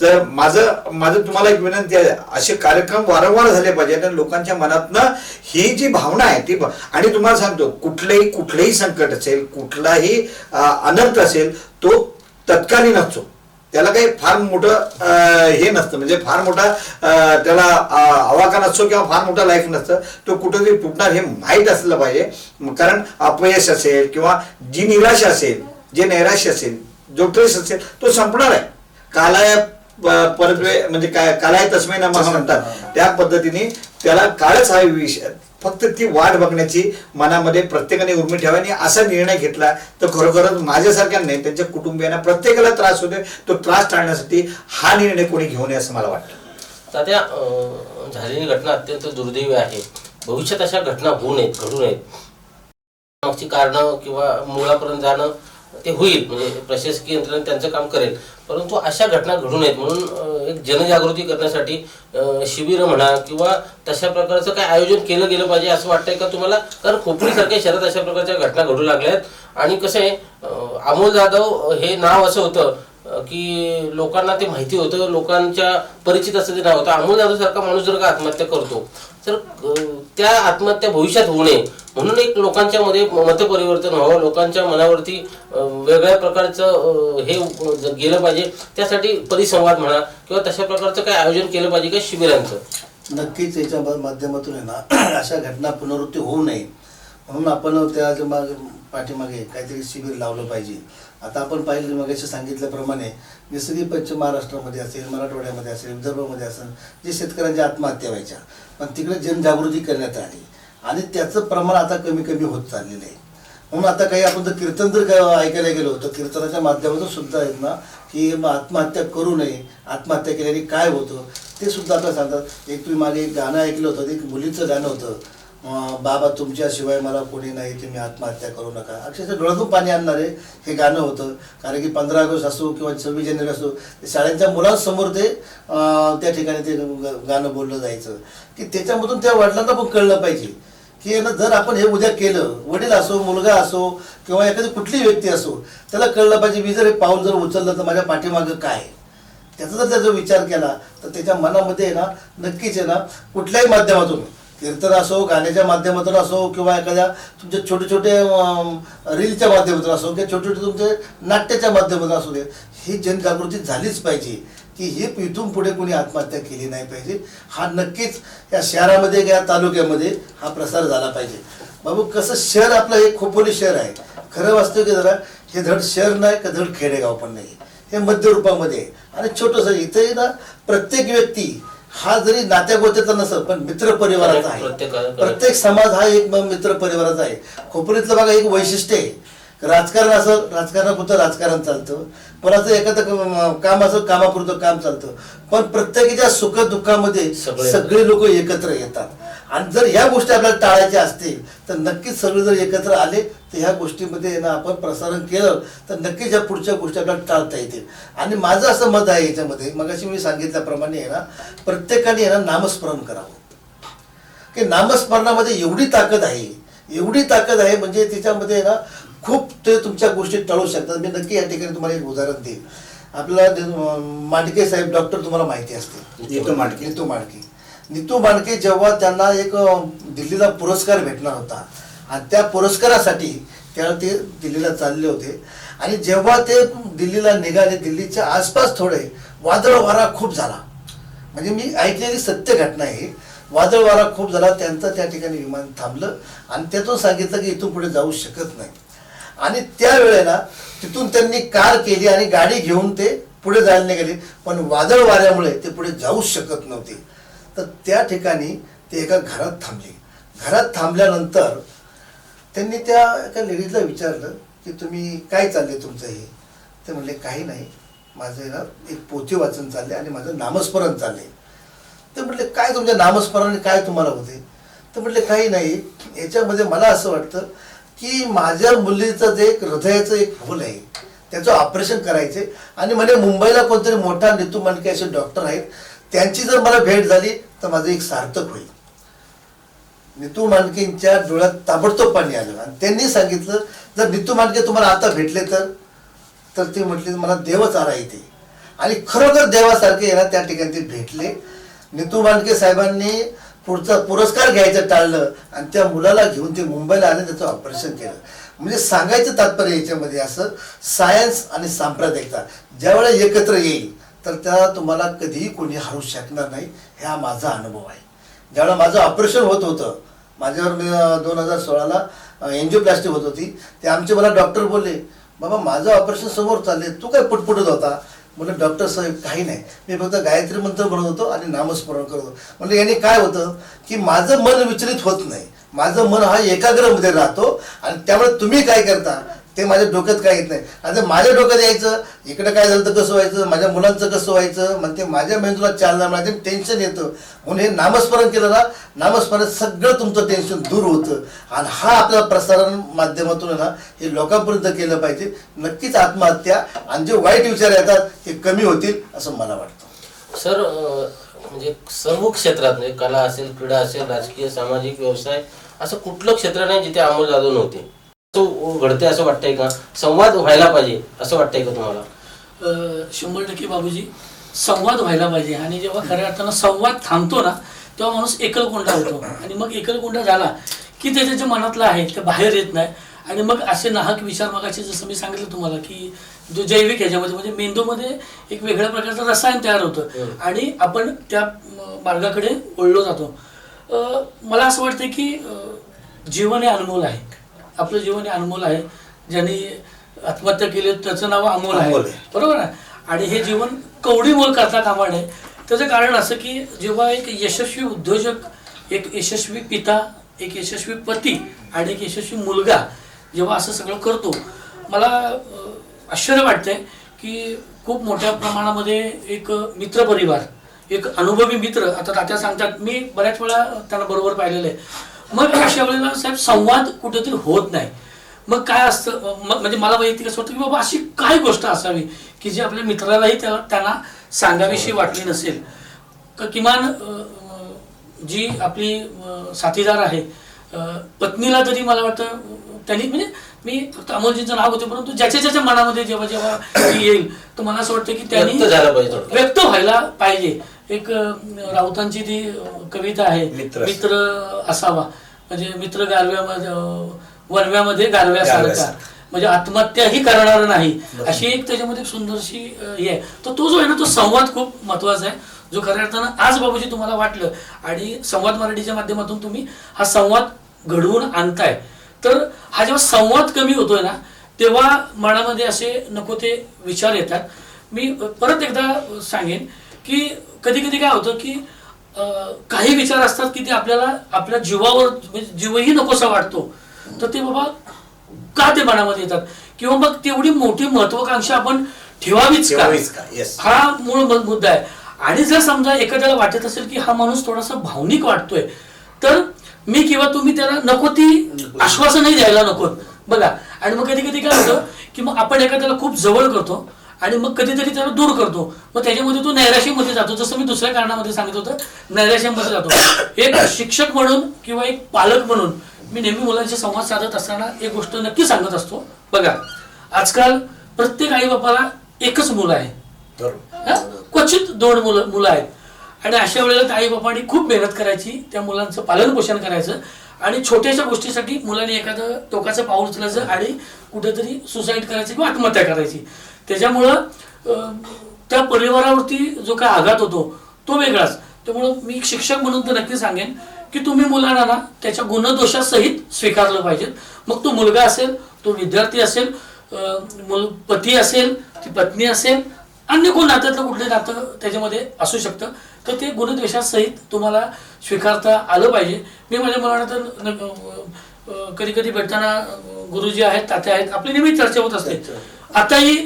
तर माझं तुम्हाला एक विनंती आहे, असे कार्यक्रम वारंवार झाले पाहिजेत आणि लोकांच्या मनातनं ही जी भावना आहे ती. आणि तुम्हाला सांगतो कुठलंही संकट असेल, कुठलाही अनर्थ असेल तो तत्कालीन नसतो, त्याला काही फार मोठं हे नसतं, म्हणजे फार मोठा त्याला आवाका नसतो किंवा फार मोठा लाईफ नसतं, तो कुठेतरी तुटणार हे माहीत असलं पाहिजे. कारण अपयश असेल किंवा जी निराशा असेल, जे नैराश्य असेल, जो ट्रेस असेल तो संपणार आहे. कालाय परद्वे म्हणजे काय कालाय तस्मै नमः म्हणतात त्या पद्धतीने त्याला काळच हा विषय, फक्त ती वाट बघण्याची मनामध्ये प्रत्येकाने उर्मी ठेवा. आणि असा निर्णय घेतला तर खरोखरच माझ्यासारख्या नाही त्यांच्या कुटुंबियांना प्रत्येकाला त्रास होतोय, तो त्रास टाळण्यासाठी हा निर्णय कोणी घेऊ नये असं मला वाटतं. तात्या, झालेली घटना अत्यंत दुर्दैवी आहे. भविष्यात अशा घटना होऊ नयेत, घडू नयेत. मागची कारणं किंवा मुळापर्यंत जाणं ते होईल, म्हणजे प्रशासकीय यंत्रणा त्यांचं काम करेल, परंतु अशा घटना घडू नयेत म्हणून एक जनजागृती करण्यासाठी शिबिरं म्हणा किंवा तशा प्रकारचं काय आयोजन केलं गेलं पाहिजे असं वाटतंय का तुम्हाला? कारण खोपोलीसारख्या शहरात अशा प्रकारच्या घटना घडू लागल्या आहेत. आणि कसं आहे, अमोल जाधव हे नाव असं होतं की लोकांना ते माहिती होतं, लोकांच्या परिचित असं ते नाव होतं. अमोल जाधव सारखा माणूस जर का आत्महत्या करतो तर त्या आत्महत्या भविष्यात होऊ नये म्हणून एक लोकांच्या मध्ये मतपरिवर्तन व्हावं, लोकांच्या मनावरती वेगळ्या प्रकारचं हे गेलं पाहिजे. त्यासाठी परिसंवाद म्हणा किंवा तशा प्रकारचं काय आयोजन केलं पाहिजे का शिबिरांचं? नक्कीच याच्या माध्यमातून आहे ना अशा घटना पुनरावृत्ती होऊ नये म्हणून आपण त्या पाठीमागे काहीतरी शिबिर लावलं पाहिजे. आता आपण पाहिलं मगाशी सांगितल्याप्रमाणे जसं की पश्चिम महाराष्ट्रामध्ये असेल, मराठवाड्यामध्ये असेल, विदर्भामध्ये असेल, जे शेतकऱ्यांच्या आत्महत्या व्हायच्या, पण तिकडे जनजागृती करण्यात आली आणि त्याचं प्रमाण आता कमी कमी होत चाललेलं आहे. म्हणून आता काही आपण जर कीर्तन जर ऐकायला गेलो तर कीर्तनाच्या माध्यमातून सुद्धा आहेत ना की आत्महत्या करू नये, आत्महत्या केल्याने काय होतं ते सुद्धा आता सांगतात. एक तुम्ही मागे एक गाणं ऐकलं होतं, एक मुलीचं गाणं होतं, बाबा तुमच्याशिवाय मला कोणी नाही, तुम्ही आत्महत्या करू नका. अक्षरशः डोळ्यातून पाणी आणणारे हे गाणं होतं. कारण की 15 ऑगस्ट असो किंवा 26 जानेवारी असो, शाळेच्या मुलांसमोर ते त्या ठिकाणी ते गाणं बोललं जायचं की त्याच्यामधून त्या वडिलांना पण कळलं पाहिजे की जर आपण हे उद्या केलं, वडील असो, मुलगा असो किंवा एखादी कुठली व्यक्ती असो, त्याला कळलं पाहिजे मी जर हे पाऊल जर उचललं तर माझ्या पाठीमागं काय, त्याचा जर त्याचा विचार केला तर त्याच्या मनामध्ये आहे ना नक्कीच आहे ना कुठल्याही माध्यमातून, कीर्तन असो, गाण्याच्या माध्यमातून असो किंवा एखाद्या तुमच्या छोटे छोटे रीलच्या माध्यमातून असो किंवा छोटे छोटे तुमचे नाट्याच्या माध्यमातून असू दे, ही जनजागृती झालीच पाहिजे. की हे इथून पुढे कोणी आत्महत्या केली नाही पाहिजे. हा नक्कीच या शहरामध्ये या तालुक्यामध्ये हा प्रसार झाला पाहिजे. बाबू कसं शहर आपलं हे खोपोली शहर आहे. खरं वास्तव की जरा हे धड शहर नाही का धड खेडेगाव पण नाही, हे मध्य रूपामध्ये आहे. आणि छोटंसं इथे ना प्रत्येक व्यक्ती हा जरी नात्या गोत्याचा नसेल पण मित्र परिवाराचा आहे. प्रत्येक समाज हा एक मित्र परिवाराचा आहे. खोपोलीतलं बघा एक वैशिष्ट्य आहे, राजकारण असं राजकारणापुरतं राजकारण चालतं, कोणाचं एखादं काम असं कामापुरतं काम चालतं, पण प्रत्येकाच्या सुख दुःखामध्ये सगळे लोक एकत्र येतात. आणि जर ह्या गोष्टी आपल्याला टाळायच्या असतील तर नक्कीच सगळे जर एकत्र आले तर ह्या गोष्टीमध्ये ना आपण प्रसारण केलं तर नक्कीच ह्या पुढच्या गोष्टी आपल्याला टाळता येतील. आणि माझं असं मत आहे याच्यामध्ये, मगाशी मी सांगितल्याप्रमाणे आहे ना, प्रत्येकाने आहे ना नामस्मरण करावं. की नामस्मरणामध्ये एवढी ताकद आहे म्हणजे त्याच्यामध्ये ना खूप ते तुमच्या गोष्टी टळू शकतात. मी नक्की या ठिकाणी तुम्हाला एक उदाहरण देईन. आपल्याला मांडके साहेब डॉक्टर तुम्हाला माहिती असते, नीतू मांडके जेव्हा त्यांना एक दिल्लीला पुरस्कार भेटणार होता आणि त्या पुरस्कारासाठी त्यावेळेला ते दिल्लीला चालले होते. आणि जेव्हा ते दिल्लीला निघाले, दिल्लीच्या आसपास थोडे वादळ वारा खूप झाला. म्हणजे मी ऐकलेली सत्य घटना आहे. वादळ वारा खूप झाला, त्यांचं त्या ठिकाणी विमान थांबलं आणि त्यातून सांगितलं की इथून पुढे जाऊ शकत नाही. आणि त्यावेळेला तिथून त्यांनी कार केली आणि गाडी घेऊन ते पुढे जायला निघाले, पण वादळ वाऱ्यामुळे ते पुढे जाऊच शकत नव्हते. तर त्या ठिकाणी ते एका घरात थांबले. घरात थांबल्यानंतर त्यांनी त्या एका लेडीजला विचारलं की तुम्ही काय चालले तुमचं हे? ते म्हणले काही नाही, माझं ना एक पोथी वाचन चालले आणि माझं नामस्मरण चालले. ते म्हटले काय तुमच्या नामस्मरणाने काय तुम्हाला होते? तर म्हटले काही नाही, याच्यामध्ये मला असं वाटतं की माझ्या मुलीचं जे एक हृदयाचं एक फूल आहे त्याचं ऑपरेशन करायचे आणि म्हणे मुंबईला कोणतरी मोठा नीतू मांडके असे डॉक्टर आहेत, त्यांची जर मला भेट झाली तर माझं एक सार्थक होईल. नीतू मांडकेंच्या डोळ्यात ताबडतोब पाणी आलं आणि त्यांनी सांगितलं जर नीतू मांडके तुम्हाला आता भेटले तर ते म्हटले मला देवच आला इथे. आणि खरोखर देवासारखे येणार त्या ठिकाणी ते भेटले. नीतू मांडके साहेबांनी पुढचा पुरस्कार घ्यायचं टाळलं आणि त्या मुलाला घेऊन ते मुंबईला आले, त्याचं ऑपरेशन केलं. म्हणजे सांगायचं तात्पर्य याच्यामध्ये असं, सायन्स आणि सांप्रदायिकता ज्यावेळेला एकत्र येईल तर त्याला तुम्हाला कधीही कोणी हरू शकणार नाही. हा माझा अनुभव आहे. ज्यावेळेला माझं ऑपरेशन होत होतं, माझ्यावर 2016ला एन्जिओप्लास्टी होत होती, ते आमचे मला डॉक्टर बोलले बाबा माझं ऑपरेशन समोर चालले, तू काय पुटपुटत होता? म्हणलं डॉक्टर साहेब काही नाही, मी फक्त गायत्री मंत्र म्हणत होतो आणि नामस्मरण करत होतो. म्हणजे याने काय होतं की माझं मन विचलित होत नाही, माझं मन हा एकाग्रमध्ये राहतो. आणि त्यामुळे तुम्ही काय करता ते माझ्या डोक्यात काय येत नाही. आता माझ्या डोक्यात यायचं इकडे काय झालं तर कसं व्हायचं, माझ्या मुलांचं कसं व्हायचं, मग ते माझ्या मेंदूला चालना मिळायचे, टेन्शन येतं. म्हणून हे नामस्मरण केलं ना, नामस्मरण सगळं तुमचं टेन्शन दूर होतं. आणि हा आपल्या प्रसारण माध्यमातून ना हे लोकांपर्यंत केलं पाहिजे. नक्कीच आत्महत्या आणि जे वाईट विचार येतात हे कमी होतील असं मला वाटतं. सर म्हणजे सर्व क्षेत्रात म्हणजे कला असेल, क्रीडा असेल, राजकीय, सामाजिक, व्यवसाय, असं कुठलं क्षेत्र नाही जिथे अमोल जाधव नव्हते. तो घडते असं वाटतंय का? संवाद व्हायला पाहिजे असं वाटतंय का तुम्हाला? 100% बाबूजी, संवाद व्हायला पाहिजे. आणि जेव्हा खऱ्या अर्थानं संवाद थांबतो ना तेव्हा माणूस एकलकोंडा होतो. आणि मग एकलकोंडा झाला की त्याच्या जे मनातलं आहे ते बाहेर येत नाही. आणि मग असे नाहक विचार, मगाशी जसं मी सांगितलं तुम्हाला की जो जैविक ह्याच्यामध्ये म्हणजे मेंदूमध्ये एक वेगळ्या प्रकारचं रसायन तयार होतं आणि आपण त्या मार्गाकडे वळलो जातो. मला असं वाटतं की जीवन हे अनमोल आहे. आपलं जीवन हे अनमोल आहे. ज्यांनी आत्महत्या केली त्याचं नाव अमोल आहे, बरोबर आहे. आणि हे जीवन कवडी मोल करता कामा नये. त्याचं कारण असं की जेव्हा एक यशस्वी उद्योजक, एक यशस्वी पिता, एक यशस्वी पती आणि एक यशस्वी मुलगा जेव्हा असं सगळं करतो, मला आश्चर्य वाटतंय की खूप मोठ्या प्रमाणामध्ये एक मित्रपरिवार, एक अनुभवी मित्र, आता तात्या सांगतात, मी बऱ्याच वेळा त्यांना बरोबर पाहिलेलं आहे. मग अशा वेळेला साहेब संवाद कुठेतरी होत नाही. मग काय असतं, म्हणजे मला वैयक्तिक असं वाटतं की बाबा अशी काय गोष्ट असावी की जी आपल्या मित्रालाही त्यांना सांगावीशी वाटली नसेल. किमान जी आपली साथीदार आहे, पत्नीला तरी मला वाटतं त्यांनी, म्हणजे मी फक्त अमोलजींचं नाव होते, परंतु ज्याच्या ज्याच्या मनामध्ये जेव्हा जेव्हा येईल तर मला असं वाटतं की त्यांनी व्यक्त व्हायला पाहिजे. एक राऊतांची ती कविता आहे, मित्र असावा, म्हणजे मित्र गारव्यामध्ये वनव्यामध्ये गारव्यासारखा. म्हणजे आत्महत्याही करणार नाही, अशी एक त्याच्यामध्ये सुंदरशी हे आहे. तर तो जो आहे ना, तो संवाद खूप महत्वाचा आहे, जो खऱ्या अर्थानं आज बाबूजी तुम्हाला वाटलं आणि संवाद मराठीच्या माध्यमातून तुम्ही हा संवाद घडवून आणताय. तर हा जेव्हा संवाद कमी होतोय ना, तेव्हा मनामध्ये असे नको ते विचार येतात. मी परत एकदा सांगेन की कधी कधी काय होतं की काही विचार असतात की ते आपल्याला आपल्या जीवावर म्हणजे जीवही नकोसा वाटतो, तर ते बाबा का ते मनामध्ये येतात, किंवा मग तेवढी मोठी महत्वाकांक्षा आपण ठेवावीच का, Yes. हा मूळ मुद्दा आहे. आणि जर समजा एखाद्याला वाटत असेल की हा माणूस थोडासा भावनिक वाटतोय, तर मी किंवा तुम्ही त्याला नको ती आश्वासनही द्यायला नको बघा. आणि मग कधी कधी काय होतं की मग आपण एखाद्याला खूप जवळ करतो आणि मग कधीतरी त्याला दूर करतो, मग त्याच्यामध्ये तो नैराश्यामध्ये जातो. जसं मी दुसऱ्या कारणामध्ये सांगितलं होतं, नैराश्यामध्ये जातो. एक शिक्षक म्हणून किंवा एक पालक म्हणून मी नेहमी मुलांशी संवाद साधत असताना एक गोष्ट नक्की सांगत असतो. बघा, आजकाल प्रत्येक आई बापाला एकच मुलं आहे, क्वचित 2 मुलं आहेत. आणि अशा वेळेला आई बापांनी खूप मेहनत करायची, त्या मुलांचं पालन पोषण करायचं, आणि छोट्याशा गोष्टीसाठी मुलांनी एखादं टोकाचं पाऊल उचलायचं आणि कुठेतरी सुसाईड करायचं किंवा आत्महत्या करायची. त्याच्यामुळं त्या परिवारावरती जो काय आघात होतो तो वेगळाच. त्यामुळं मी एक शिक्षक म्हणून तर नक्की सांगेन की तुम्ही मुलांना ना त्याच्या गुणदोषासहित स्वीकारलं पाहिजे. मग तो मुलगा असेल, तो विद्यार्थी असेल, पती असेल, ती पत्नी असेल, अन्य कोण नात्यातलं कुठलं नातं त्याच्यामध्ये असू शकतं, तर ते गुणद्वेषासहित तुम्हाला स्वीकारता आलं पाहिजे. मी माझ्या मुलांना तर कधी कधी भेटताना गुरुजी आहेत, तात्या आहेत, आपली नेहमी चर्चा होत असते. आताही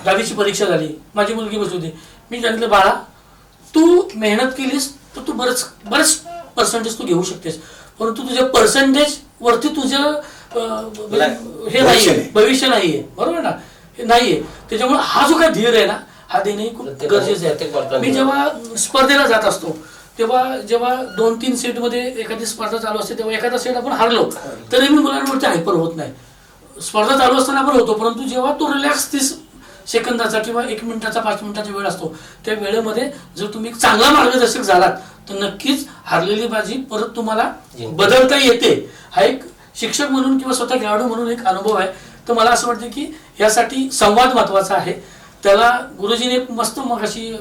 10वीची परीक्षा झाली, माझी मुलगी बसली होती. मी सांगितलं, बाळा तू मेहनत केलीस तर तू बरेच पर्सेंटेज तू घेऊ शकतेस, परंतु तुझ्या पर्सेंटेज वरती तुझं हे नाहीये, भविष्य नाहीये, बरोबर ना, हे नाहीये. त्याच्यामुळे हा जो काही धीर आहे ना, हा देणे खूप गरजेचं आहे. मी जेव्हा स्पर्धेला जात असतो तेव्हा जेव्हा 2-3 सेटमध्ये एखादी स्पर्धा चालू असते, तेव्हा एखादा सेट आपण हारलो तरी मी मुलांवरती हायपर होत नाही. स्पर्धा चालू असताना आपण होतो, परंतु जेव्हा तो रिलॅक्स 30 सेकंदाचा किंवा 1 मिनिटाचा 5 मिनिटाचा वेळ असतो, त्या वेळेमध्ये जर तुम्ही चांगला मार्गदर्शक झालात तर नक्कीच हारलेली बाजी परत तुम्हाला बदलता येते. हा एक शिक्षक म्हणून किंवा स्वतः खेळाडू म्हणून एक अनुभव आहे. तर मला असं वाटतं की यासाठी संवाद महत्वाचा आहे. त्याला गुरुजीने मस्त मग अशी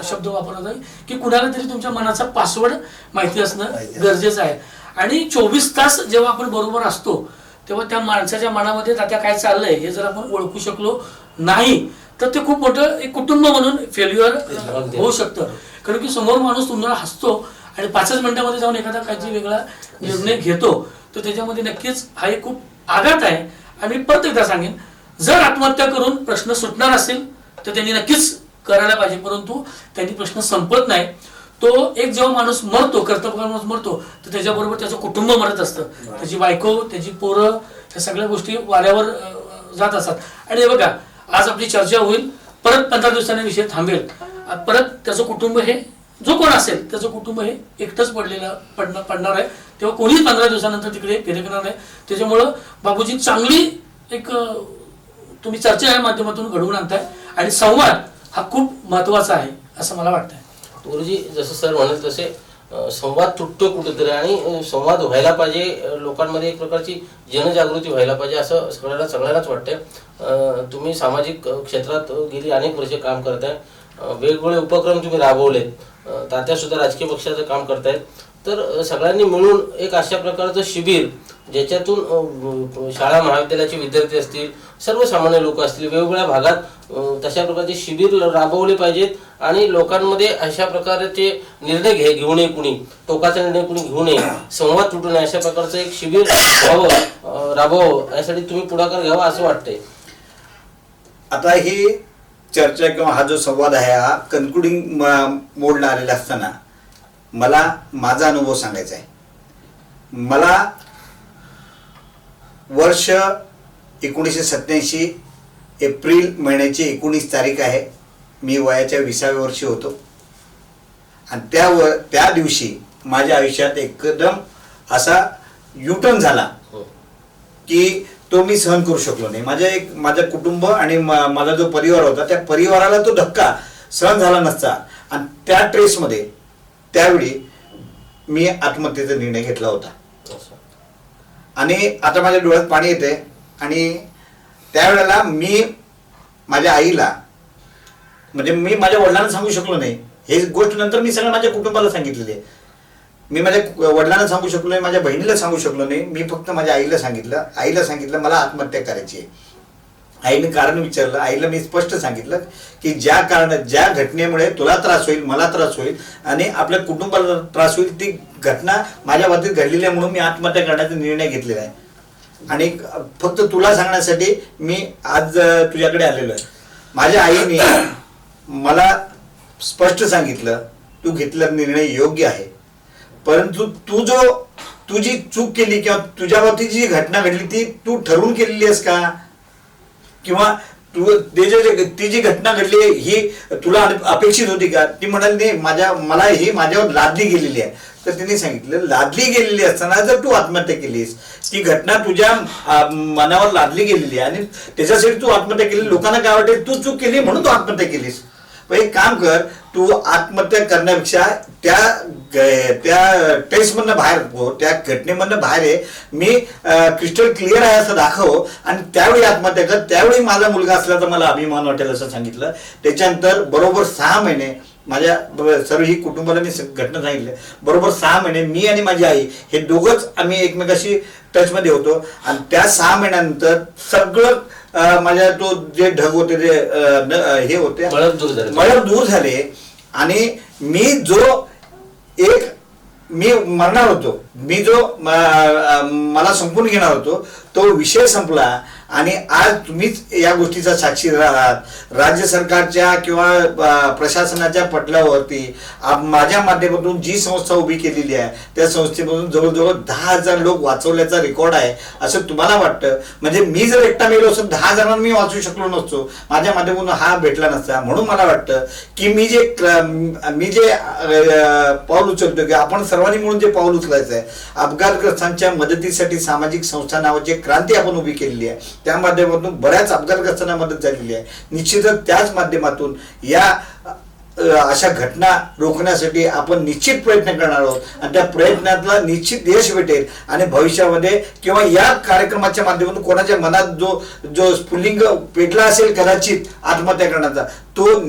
शब्द वापरत आहे की कुणाला तरी तुमच्या मनाचा पासवर्ड माहिती असणं गरजेचं आहे. आणि 24 तास जेव्हा आपण बरोबर असतो तेव्हा त्या माणसाच्या मनामध्ये आता काय चाललंय हे जर आपण ओळखू शकलो नाही तर ते खूप मोठं एक कुटुंब म्हणून फेल्युअर होऊ शकतं. कारण की समोर माणूस तुम्हाला हसतो आणि 5 मिनिटांमध्ये जाऊन एखादा काहीतरी वेगळा निर्णय घेतो, तर त्याच्यामध्ये नक्कीच हा एक खूप आघात आहे. आणि मी परत एकदा सांगेन, जर आत्महत्या करून प्रश्न सुटणार असेल तर त्यांनी नक्कीच करायला पाहिजे, परंतु त्यांनी प्रश्न संपत नाही. तो एक जेव्हा माणूस मरतो, कर्तव्य माणूस मरतो, तर त्याच्याबरोबर त्याचं कुटुंब मरत असतं, त्याची बायको, त्याची पोरं, ह्या सगळ्या गोष्टी वाऱ्यावर जात असतात. आणि हे बघा, आज आपली चर्चा होईल, परत 15 दिवसांनी विषय थांबेल, परत त्याचं कुटुंब हे जो कोण असेल त्याचं कुटुंब हे एकटंच पडणार आहे. तेव्हा कोणीच 15 दिवसानंतर तिकडे फिरकणार नाही. त्याच्यामुळं बाबूजी चांगली एक तुम्ही चर्चा या माध्यमातून घडवून आणताय आणि संवाद हा खूप महत्वाचा आहे असं मला वाटतंय. गुरुजी जसं सर म्हणाल तसे संवाद तुटतो कुठेतरी आणि संवाद व्हायला पाहिजे, लोकांमध्ये एक प्रकारची जनजागृती व्हायला पाहिजे असं सगळ्यांनाच वाटतंय. तुम्ही सामाजिक क्षेत्रात गेली अनेक वर्षे काम करताय, वेगवेगळे उपक्रम तुम्ही राबवलेत, तात्या सुद्धा राजकीय पक्षाचं काम करतायत. तर सगळ्यांनी मिळून एक अशा प्रकारचं शिबिर ज्याच्यातून शाळा महाविद्यालयाचे विद्यार्थी असतील, सर्वसामान्य लोक असतील, वेगवेगळ्या भागात तशा प्रकारचे शिबिर राबवले पाहिजेत आणि लोकांमध्ये अशा प्रकारचे निर्णय घेऊ नये, कुणी टोकाचा निर्णय कुणी घेऊ नये, संवाद तुटू नये, अशा प्रकारचं एक शिबिर राबवावं यासाठी तुम्ही पुढाकार घ्यावा असं वाटतंय. आता ही चर्चा किंवा हा जो संवाद आहे हा कन्क्लुडिंग मोडला आलेला असताना मला माझा अनुभव सांगायचा आहे. मला वर्ष 1987 एप्रिल महिन्याची 19 तारीख आहे. मी वयाच्या 20व्या वर्षी होतो आणि त्या दिवशी माझ्या आयुष्यात एकदम असा युटर्न झाला की तो मी सहन करू शकलो नाही. माझं कुटुंब आणि माझा जो परिवार होता त्या परिवाराला तो धक्का सहन झाला नसता आणि त्या आणि आता माझ्या डोळ्यात पाणी येते. आणि त्यावेळेला मी माझ्या आईला, म्हणजे मी माझ्या वडिलांना सांगू शकलो नाही, हे गोष्ट नंतर मी सगळं माझ्या कुटुंबाला सांगितलेली आहे. मी माझ्या वडिलांना सांगू शकलो नाही, माझ्या बहिणीला सांगू शकलो नाही. मी फक्त माझ्या आईला सांगितलं मला आत्महत्या करायची आहे. आईने कारण विचारलं, आईला मी स्पष्ट सांगितलं की ज्या घटनेमुळे तुला त्रास होईल, मला त्रास होईल आणि आपल्या कुटुंबाला त्रास होईल, ती घटना माझ्या बाबतीत घडलेली आहे, म्हणून मी आत्महत्या करण्याचा निर्णय घेतलेला आहे. आणि फक्त तुला सांगण्यासाठी मी आज तुझ्याकडे आलेलो आहे. माझ्या आईने मला स्पष्ट सांगितलं, तू घेतलेला निर्णय योग्य आहे, परंतु तू जी चूक केली किंवा तुझ्या बाबतीत जी घटना घडली ती तू ठरवून केलेली आहेस का, किंवा ती जी घटना घडली ही तुला अपेक्षित होती का? ती म्हणाली नाही, मला ही माझ्यावर लादली गेलेली आहे. तर तिने सांगितलं, लादली गेलेली असताना जर तू आत्महत्या केलीस, ती घटना तुझ्या मनावर लादली गेलेली आहे आणि त्याच्यासाठी तू आत्महत्या केली, लोकांना काय वाटेल तू चूक केली म्हणून तू आत्महत्या केलीस. पण एक काम कर, तू आत्महत्या करण्यापेक्षा त्या टेस्टमधनं बाहेर हो, त्या घटनेमधनं बाहेर आहे, मी क्रिस्टल क्लिअर आहे असं दाखव आणि त्यावेळी आत्महत्या कर. त्यावेळी माझा मुलगा असला तर मला अभिमान वाटेल असं सांगितलं. त्याच्यानंतर बरोबर 6 महिने माझ्या सर्व ही कुटुंबाला मी घटना सांगितली. बरोबर 6 महिने मी आणि माझी आई हे दोघंच आम्ही एकमेकाशी टचमध्ये होतो. आणि त्या 6 महिन्यानंतर सगळं माझ्या तो जे ढग होते, जे हे होते, मळप दूर झाले. आणि मी मरणार होतो, मला संपून घेणार होतो, तो विषय संपला. आणि आज तुम्हीच या गोष्टीचा साक्षीदार आहात. राज्य सरकारच्या किंवा प्रशासनाच्या पटलावरती माझ्या माध्यमातून जी संस्था उभी केलेली आहे त्या संस्थेमधून जवळजवळ 10,000 लोक वाचवल्याचा रेकॉर्ड आहे असं तुम्हाला वाटतं. म्हणजे मी जर एकटा मेलो असतो 10 जणांना मी वाचवू शकलो नसतो, माझ्या माध्यमातून हा भेटला नसता. म्हणून मला वाटतं की मी जे पाऊल उचलतो की आपण सर्वांनी मिळून जे पाऊल उचलायचं आहे, अपघातग्रस्तांच्या मदतीसाठी सामाजिक संस्था नावाची क्रांती आपण उभी केलेली आहे. त्या माध्यमातून बऱ्याच अपघातग्रस्तांना मदत झालेली आहे. निश्चितच त्याच माध्यमातून या अशा घटना रोखण्यासाठी आपण निश्चित प्रयत्न करणार आहोत आणि त्या प्रयत्नातला निश्चित यश भेटेल. आणि भविष्यामध्ये किंवा या कार्यक्रमाच्या माध्यमातून कोणाच्या मनात जो स्फुल्लिंग पेटला असेल कदाचित आत्महत्या करण्याचा, तो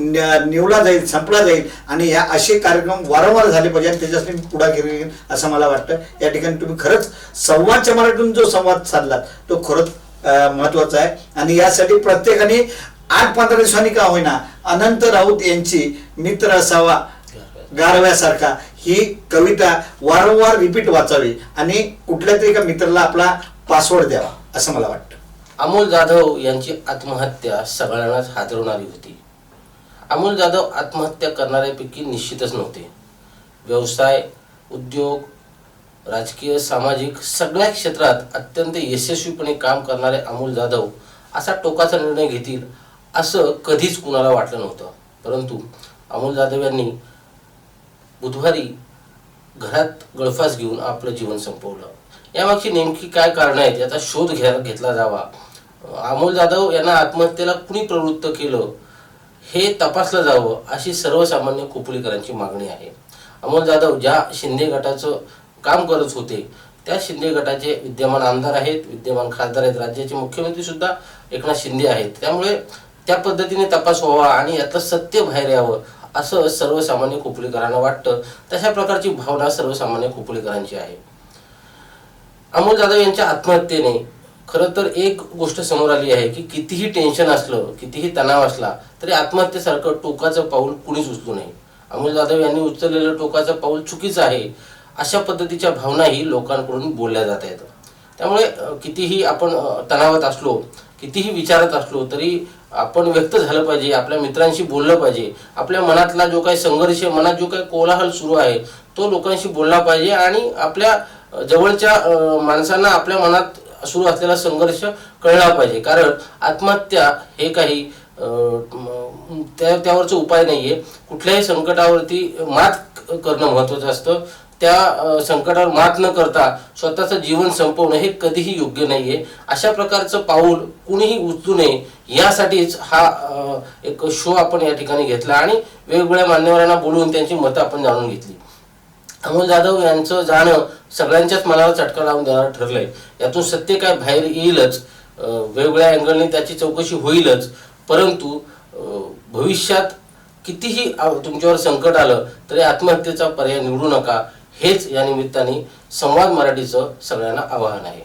निवला जाईल, संपला जाईल. आणि या असे कार्यक्रम वारंवार झाले पाहिजे आणि त्याच्यासाठी पुढाकार घेईन असं मला वाटतं. या ठिकाणी तुम्ही खरंच संवादच्या मराठीतून जो संवाद साधलात तो खरंच महत्वाचा आहे. आणि यासाठी प्रत्येकाने 8-15 दिवसांनी का होईना अनंत राऊत यांची मित्र असावा गारव्यासारखा ही कविता वारंवार रिपीट वाचावी आणि कुठल्या तरी एका मित्राला आपला पासवर्ड द्यावा असं मला वाटतं. अमोल जाधव यांची आत्महत्या सगळ्यांनाच हादरवणारी होती. अमोल जाधव आत्महत्या करणाऱ्यापैकी निश्चितच नव्हते. व्यवसाय, उद्योग, राजकीय, सामाजिक सगळ्या क्षेत्रात अत्यंत यशस्वीपणे काम करणारे अमोल जाधव असा टोकाचा निर्णय घेतील असं कधीच कुणाला वाटलं नव्हतं. परंतु अमोल जाधव यांनी बुधवारी घरात गळफास घेऊन आपलं जीवन संपवलं. यामागची नेमकी काय कारणं आहेत याचा शोध घेतला जावा. अमोल जाधव यांना आत्महत्येला कुणी प्रवृत्त केलं हे तपासलं जावं अशी सर्वसामान्य खोपोलीकरांची मागणी आहे. अमोल जाधव ज्या शिंदे गटाचं काम करत होते त्या शिंदे गटाचे विद्यमान आमदार आहेत, विद्यमान खासदार आहेत, राज्याचे मुख्यमंत्री सुद्धा एकनाथ शिंदे आहेत. त्यामुळे त्या पद्धतीने तपास व्हावा आणि यातलं सत्य बाहेर यावं असं सर्वसामान्य खोपोलीकरांना वाटतं. तशा प्रकारची भावना सर्वसामान्य खोपोलीकरांची आहे. अमोल जाधव यांच्या आत्महत्येने खरं तर एक गोष्ट समोर आली आहे की कितीही टेन्शन असलं, कितीही तणाव असला तरी आत्महत्येसारखं टोकाचं पाऊल कुणीच उचलू नये. अमोल जाधव यांनी उचललेलं टोकाचं पाऊल चुकीचं आहे अशा पद्धतीच्या भावनाही लोकांकडून बोलल्या जात आहेत. त्यामुळे कितीही आपण तणावात असलो, कितीही विचारात असलो तरी आपण व्यक्त झालं पाहिजे, आपल्या मित्रांशी बोललं पाहिजे. आपल्या मनातला जो काही संघर्ष, मनात जो काही कोलाहल सुरू आहे तो लोकांशी बोलला पाहिजे आणि आपल्या जवळच्या माणसांना आपल्या मनात सुरू असलेला संघर्ष कळला पाहिजे. कारण आत्महत्या हे काही त्यावरचा उपाय नाहीये. कुठल्याही संकटावरती मात करणं महत्त्वाचं असतं. त्या संकटावर मात न करता स्वतःचं जीवन संपवणं हे कधीही योग्य नाहीये. अशा प्रकारचं पाऊल कुणीही उचलू नये यासाठीच हा एक शो आपण या ठिकाणी घेतला आणि वेगवेगळ्या मान्यवरांना बोलवून त्यांची मतं आपण जाणून घेतली. अमोल जाधव यांचं जाणं सगळ्यांच्याच मनाला चटका लावून देणारं ठरलंय. यातून सत्य काय बाहेर येईलच, वेगवेगळ्या अँगलने त्याची चौकशी होईलच. परंतु भविष्यात कितीही तुमच्यावर संकट आलं तरी आत्महत्येचा पर्याय निवडू नका, हेच या निमित्ताने संवाद मराठीचं सगळ्यांना आवाहन आहे.